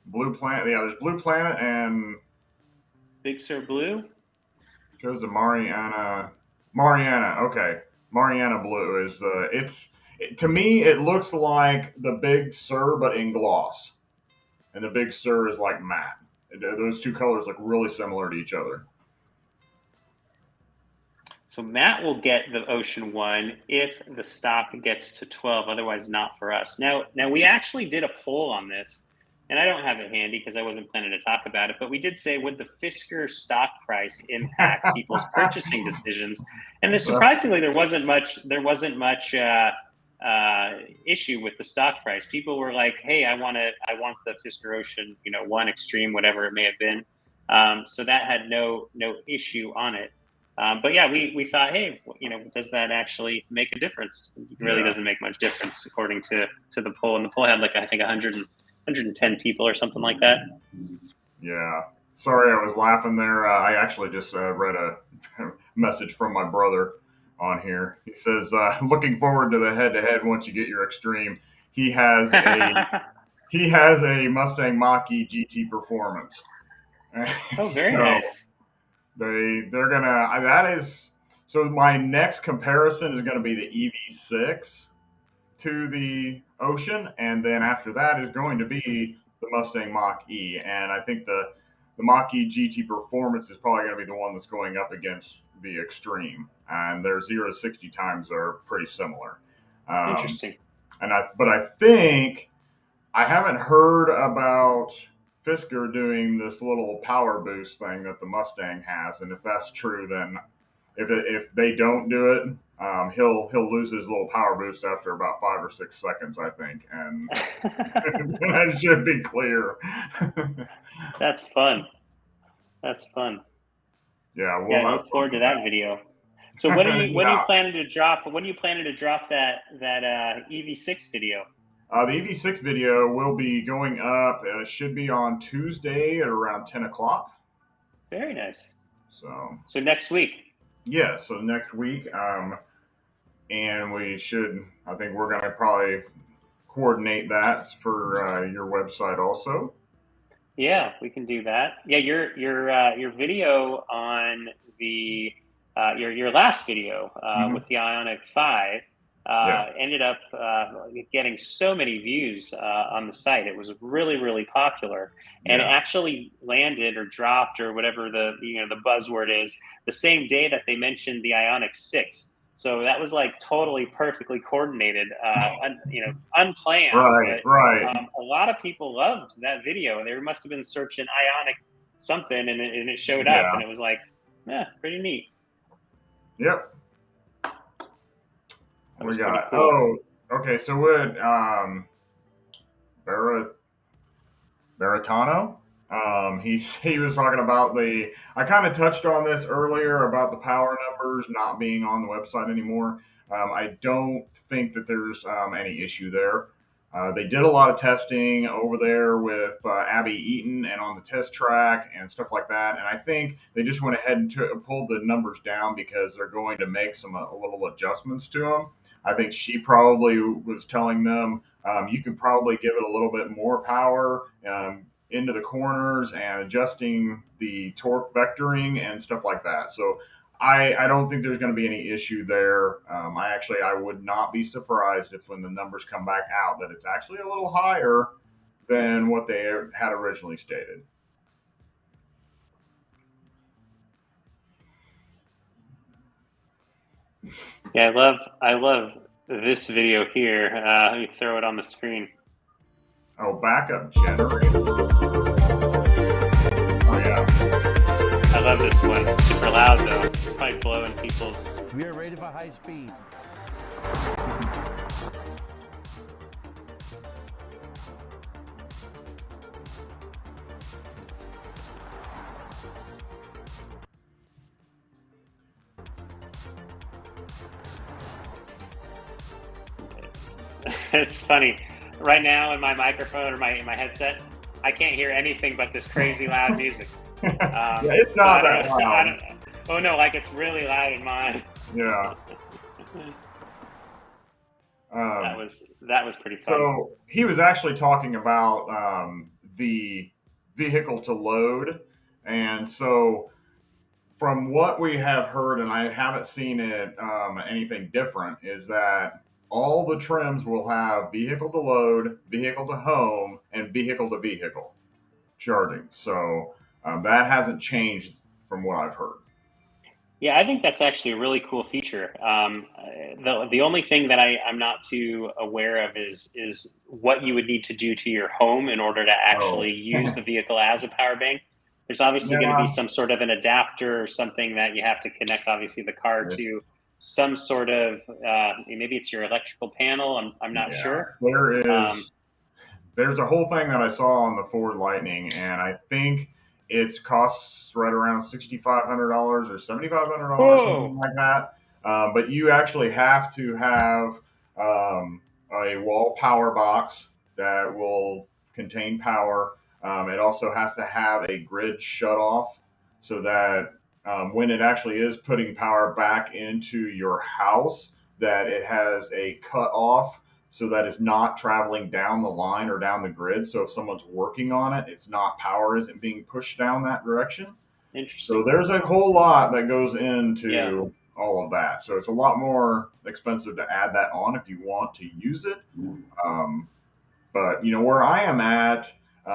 Blue Planet. Yeah, there's Blue Planet and Big Sur Blue? shows the Mariana. Okay, Mariana Blue is to me it looks like the Big Sur but in gloss, and the Big Sur is like matte. Those two colors look really similar to each other. So Matt will get the Ocean One if the stock gets to 12, otherwise not for us. Now we actually did a poll on this, and I don't have it handy because I wasn't planning to talk about it, but we did say, would the Fisker stock price impact people's purchasing decisions? And surprisingly, there wasn't much issue with the stock price. People were like, hey, I want the Fisker Ocean, One Extreme, whatever it may have been. So that had no issue on it. But yeah, we thought, hey, does that actually make a difference? It really doesn't make much difference according to the poll. And the poll had like, I think 110 people or something like that. Yeah. Sorry, I was laughing there. I actually just read a message from my brother on here. He says, "Looking forward to the head-to-head once you get your Extreme." He has a Mustang Mach-e GT Performance. Oh, very So nice. they're gonna that is so my next comparison is going to be the EV6 to the Ocean, and then after that is going to be the Mustang Mach-e, and I think the Mach-e GT Performance is probably going to be the one that's going up against the Extreme, and their 0 to 60 times are pretty similar. Interesting. But I think I haven't heard about Fisker doing this little power boost thing that the Mustang has, and if that's true, then if they don't do it, he'll lose his little power boost after about 5 or 6 seconds, I think, and that should be clear. That's fun. That's fun. Yeah, Yeah, we'll I have look fun forward to with that video. So when are you yeah. planning to drop? When are you planning to drop that EV6 video? The EV6 video will be going up. Should be on Tuesday at around 10 o'clock. Very nice. So next week. Yeah, so next week, and we should. I think we're going to probably coordinate that for your website also. Yeah, we can do that. Yeah, your video on the your last video Hmm. with the Ionic 5 Yeah, ended up getting so many views on the site. It was really popular, and it yeah. actually landed or dropped or whatever the the buzzword is the same day that they mentioned the Ionic 6. So that was like totally perfectly coordinated, unplanned, Right, but right. a lot of people loved that video, and they must have been searching Ionic something, and it showed up, Yeah. and it was like, yeah, pretty neat. Yep. That We was pretty got. cool. Oh, okay. So what? Barra Baratano. He was talking about the. I kind of touched on this earlier about the power numbers not being on the website anymore. I don't think that there's any issue there. They did a lot of testing over there with Abby Eaton and on the test track and stuff like that. And I think they just went ahead and pulled the numbers down because they're going to make some a little adjustments to them. I think she probably was telling them you can probably give it a little bit more power into the corners and adjusting the torque vectoring and stuff like that. So I don't think there's going to be any issue there. I would not be surprised if when the numbers come back out that it's actually a little higher than what they had originally stated. Yeah, I love this video here. Let me throw it on the screen. Oh, backup generator. Oh yeah. I love this one. It's super loud though. Probably blowing people's. We are ready for high speed. It's funny. Right now in my microphone or my headset, I can't hear anything but this crazy loud music. Yeah, it's So I not don't that know. I loud. don't. Oh no, like it's really loud in mine. Yeah. That Um, was pretty fun. So he was actually talking about the vehicle to load. And so, from what we have heard, and I haven't seen it anything different, is that all the trims will have vehicle to load, vehicle to home, and vehicle to vehicle charging. So, that hasn't changed from what I've heard. Yeah, I think that's actually a really cool feature. The only thing that I'm not too aware of is what you would need to do to your home in order to Oh, actually use the vehicle as a power bank. There's obviously going to be yeah. some sort of an adapter or something that you have to connect, obviously, the car to It's, some sort of maybe it's your electrical panel. I'm not yeah. sure. There Um, is there's a whole thing that I saw on the Ford Lightning, and I think it costs right around $6,500 or $7,500, something whoa! like that. But you actually have to have a wall power box that will contain power. It also has to have a grid shut off so that when it actually is putting power back into your house, that it has a cut off so that it's not traveling down the line or down the grid. So if someone's working on it, it's not power isn't being pushed down that direction. So Interesting. there's a whole lot that goes Yeah. into all of that. So it's a lot more expensive to add that on if you want to use it. Um, but where I am at,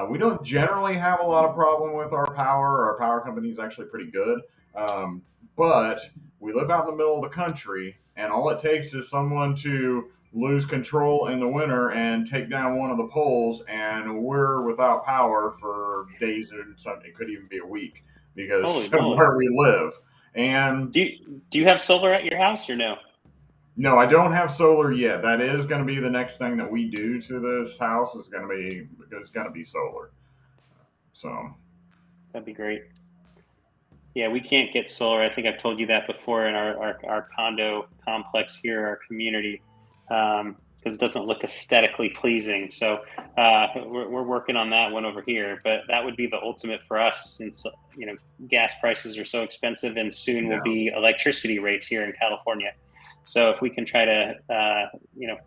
we don't generally have a lot of problem with our power. Our power company is actually pretty good. Um, but we live out in the middle of the country, and all it takes is someone to lose control in the winter and take down one of the poles, and we're without power for days and something. It could even be a week Holy because of moly. where we live. And Do you have solar at your house or no? no, I don't have solar yet. That is going to be the next thing that we do to this house is going to be because it's going to be solar. So That'd be great. Yeah, we can't get solar. I think I've told you that before in our condo complex here, our community, because it doesn't look aesthetically pleasing. So we're working on that one over here. But that would be the ultimate for us, since gas prices are so expensive, and soon will yeah, be electricity rates here in California. So if we can try to,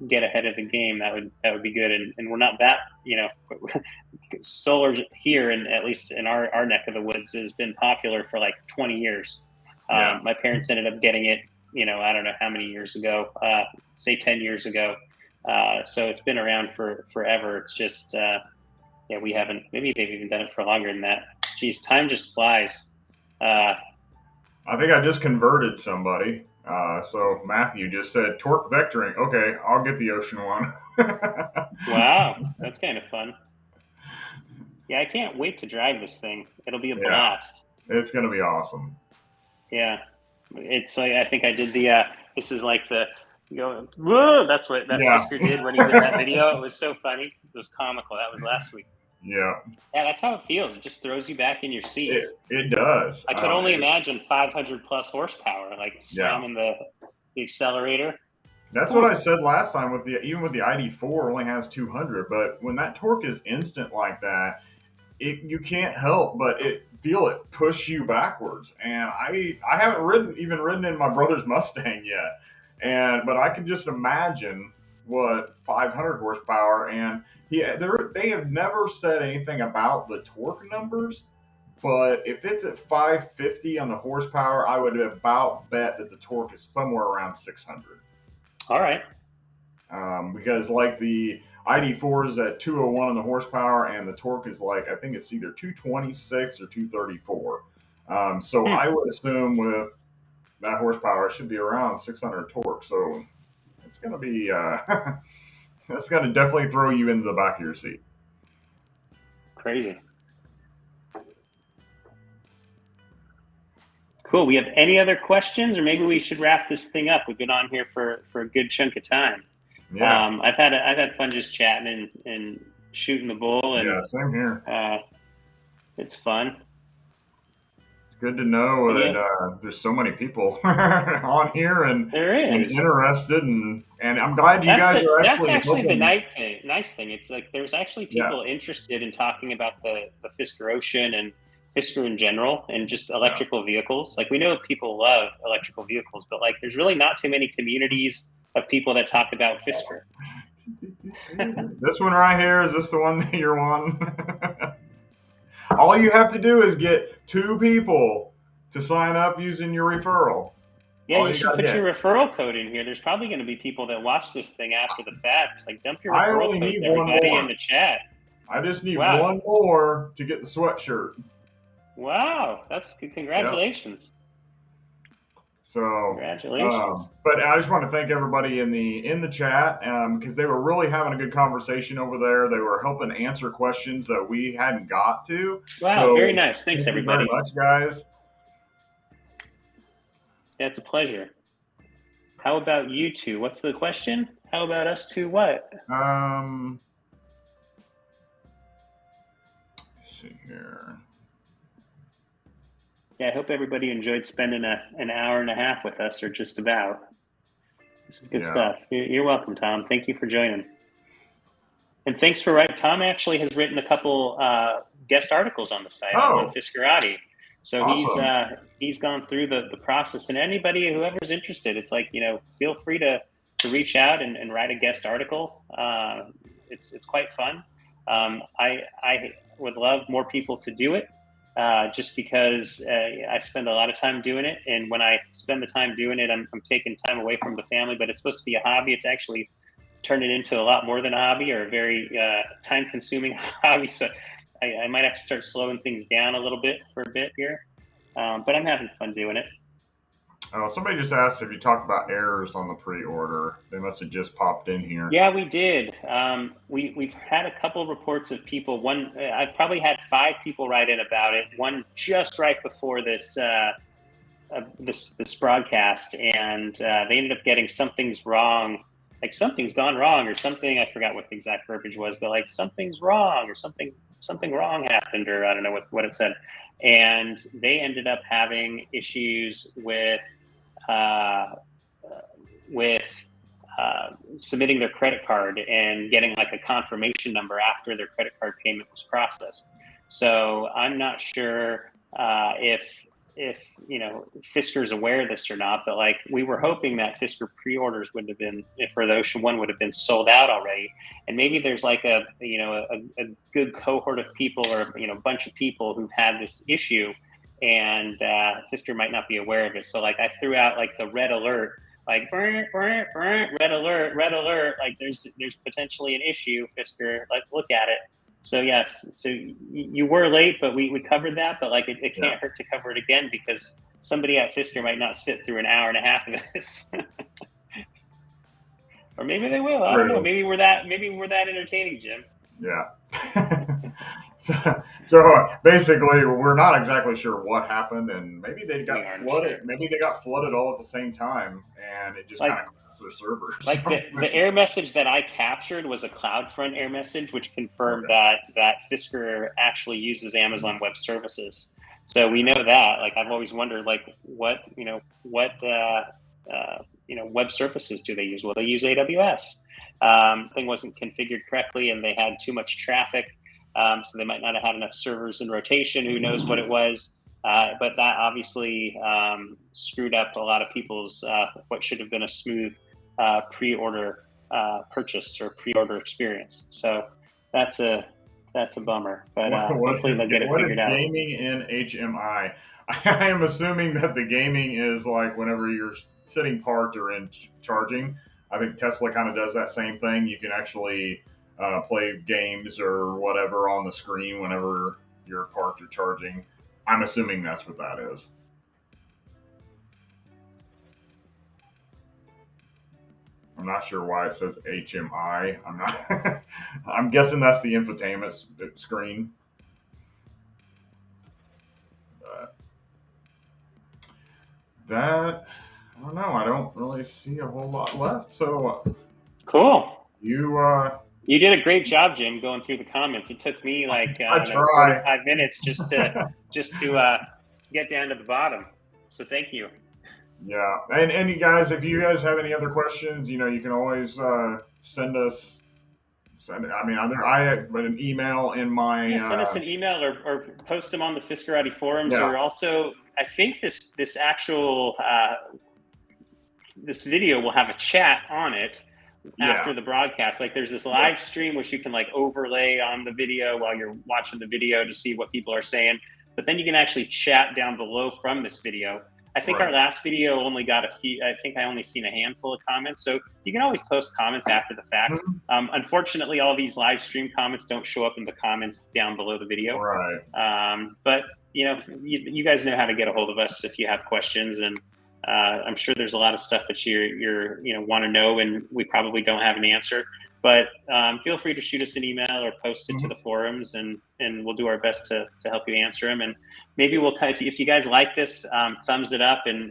get ahead of the game, that would be good. And we're not that, solar here, and at least in our neck of the woods, has been popular for like 20 years. My parents ended up getting it, I don't know how many years ago, say 10 years ago. So it's been around for forever. It's just, we haven't, maybe they've even done it for longer than that. Geez, time just flies. I think I just converted somebody. So Matthew just said torque vectoring. Okay, I'll get the Ocean One. Wow, that's kind of fun. Yeah, I can't wait to drive this thing. It'll be a blast. It's going to be awesome. Yeah, it's like, I think I did the. This is like the whoa. That's what that Fisker did when he did that video. It was so funny. It was comical. That was last week. Yeah, that's how it feels. It just throws you back in your seat. It does. I could only imagine 500 plus horsepower, like slamming the accelerator. That's what I said last time. Even with the ID4 only has 200, but when that torque is instant like that, you can't help but feel it push you backwards. And I haven't ridden in my brother's Mustang yet, but I can just imagine what 500 horsepower, and they have never said anything about the torque numbers, but if it's at 550 on the horsepower, I would about bet that the torque is somewhere around 600. All right. Because like the ID4 is at 201 on the horsepower, and the torque is like, I think it's either 226 or 234. So I would assume with that horsepower, it should be around 600 torque. So it's going to be, that's going to definitely throw you into the back of your seat. Crazy. Cool. We have any other questions, or maybe we should wrap this thing up? We've been on here for a good chunk of time. Yeah. I've had fun just chatting and shooting the bull. And, yeah, same here. It's fun. It's good to know that there's so many people on here and interested, and I'm glad you guys are actually. That's actually the nice thing. It's like there's actually people interested in talking about the Fisker Ocean and Fisker in general, and just electrical vehicles. Like, we know people love electrical vehicles, but like there's really not too many communities of people that talk about Fisker. This one right here, is this the one that you're on? All you have to do is get 2 people to sign up using your referral. Yeah, you should put your referral code in here. There's probably going to be people that watch this thing after the fact. Like, dump your referral code to everybody in the chat. I just need one more to get the sweatshirt. Wow, that's good. Congratulations. Yep. So, congratulations. But I just want to thank everybody in the chat, because they were really having a good conversation over there. They were helping answer questions that we hadn't got to. Wow, so, very nice. Thanks, everybody. Thank you very much, guys. Yeah, it's a pleasure. How about you two? What's the question? How about us two? What? Let's see here. Yeah, I hope everybody enjoyed spending an hour and a half with us, or just about. This is good stuff. You're welcome, Tom. Thank you for joining. And thanks for writing. Tom actually has written a couple guest articles on the site on Fiskerati. So awesome. He's gone through the process. And anybody, whoever's interested, it's like, feel free to reach out and write a guest article. It's quite fun. I would love more people to do it. Just because I spend a lot of time doing it, and when I spend the time doing it, I'm taking time away from the family. But it's supposed to be a hobby. It's actually turned it into a lot more than a hobby, or a very time-consuming hobby. So I might have to start slowing things down a little bit for a bit here. But I'm having fun doing it. Oh, somebody just asked if you talked about errors on the pre-order. They must have just popped in here. Yeah, we did. We've had a couple of reports of people. One, I've probably had 5 people write in about it. One just right before this broadcast, and they ended up getting something's wrong, like something's gone wrong or something. I forgot what the exact verbiage was, but like something's wrong or something wrong happened, or I don't know what it said. And they ended up having issues with submitting their credit card and getting like a confirmation number after their credit card payment was processed. So I'm not sure if if Fisker's aware of this or not, but like we were hoping that Fisker pre-orders would have been, for the Ocean One, would have been sold out already, and maybe there's like a good cohort of people, or a bunch of people who've had this issue, and Fisker might not be aware of it. So like I threw out like the red alert, like red alert, like there's potentially an issue, Fisker, like look at it. So yes, so you were late, but we covered that, but like it can't hurt to cover it again, because somebody at Fisker might not sit through an hour and a half of this. Or maybe they will. I don't know. Maybe we're that entertaining, Jim. Yeah. So basically, we're not exactly sure what happened, and maybe they got flooded. Sure. Maybe they got flooded all at the same time, and it just kind of crashed their servers. Like the error message that I captured was a CloudFront error message, which confirmed that Fisker actually uses Amazon Web Services. So we know that. Like I've always wondered, like what web services do they use? Well, they use AWS. Thing wasn't configured correctly, and they had too much traffic. So they might not have had enough servers in rotation. Who knows what it was? But that obviously screwed up a lot of people's what should have been a smooth pre-order purchase or pre-order experience. So that's a bummer. But hopefully they'll get it figured out. What is gaming in HMI? I am assuming that the gaming is like whenever you're sitting parked or in charging. I think Tesla kind of does that same thing. You can actually play games or whatever on the screen whenever you're parked or charging. I'm assuming that's what that is. I'm not sure why it says HMI. I'm not. I'm guessing that's the infotainment screen. But that, I don't know. I don't really see a whole lot left. So cool. You did a great job, Jim, going through the comments. It took me like 45 minutes just to get down to the bottom. So thank you. Yeah, and you guys, if you guys have any other questions, you can always send us. I have an email in my. Send us an email or post them on the Fiskerati forums, or also I think this actual this video will have a chat on it after the broadcast. Like there's this live stream which you can like overlay on the video while you're watching the video to see what people are saying, but then you can actually chat down below from this video. I think our last video only got a few. I think I only seen a handful of comments. So you can always post comments after the fact. Unfortunately, all these live stream comments don't show up in the comments down below the video. Right. But you guys know how to get a hold of us if you have questions, and I'm sure there's a lot of stuff that you're want to know, and we probably don't have an answer. But feel free to shoot us an email or post it to the forums, and we'll do our best to help you answer them. And maybe we'll if you guys like this, thumbs it up, and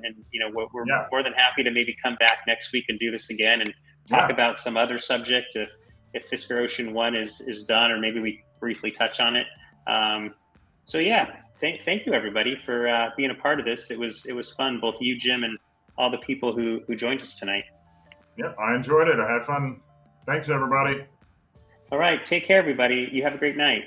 we're more than happy to maybe come back next week and do this again and talk about some other subject if Fisker Ocean One is done, or maybe we briefly touch on it. So thank you everybody for being a part of this. It was fun, both you, Jim, and all the people who joined us tonight. Yep, I enjoyed it. I had fun. Thanks, everybody. All right. Take care, everybody. You have a great night.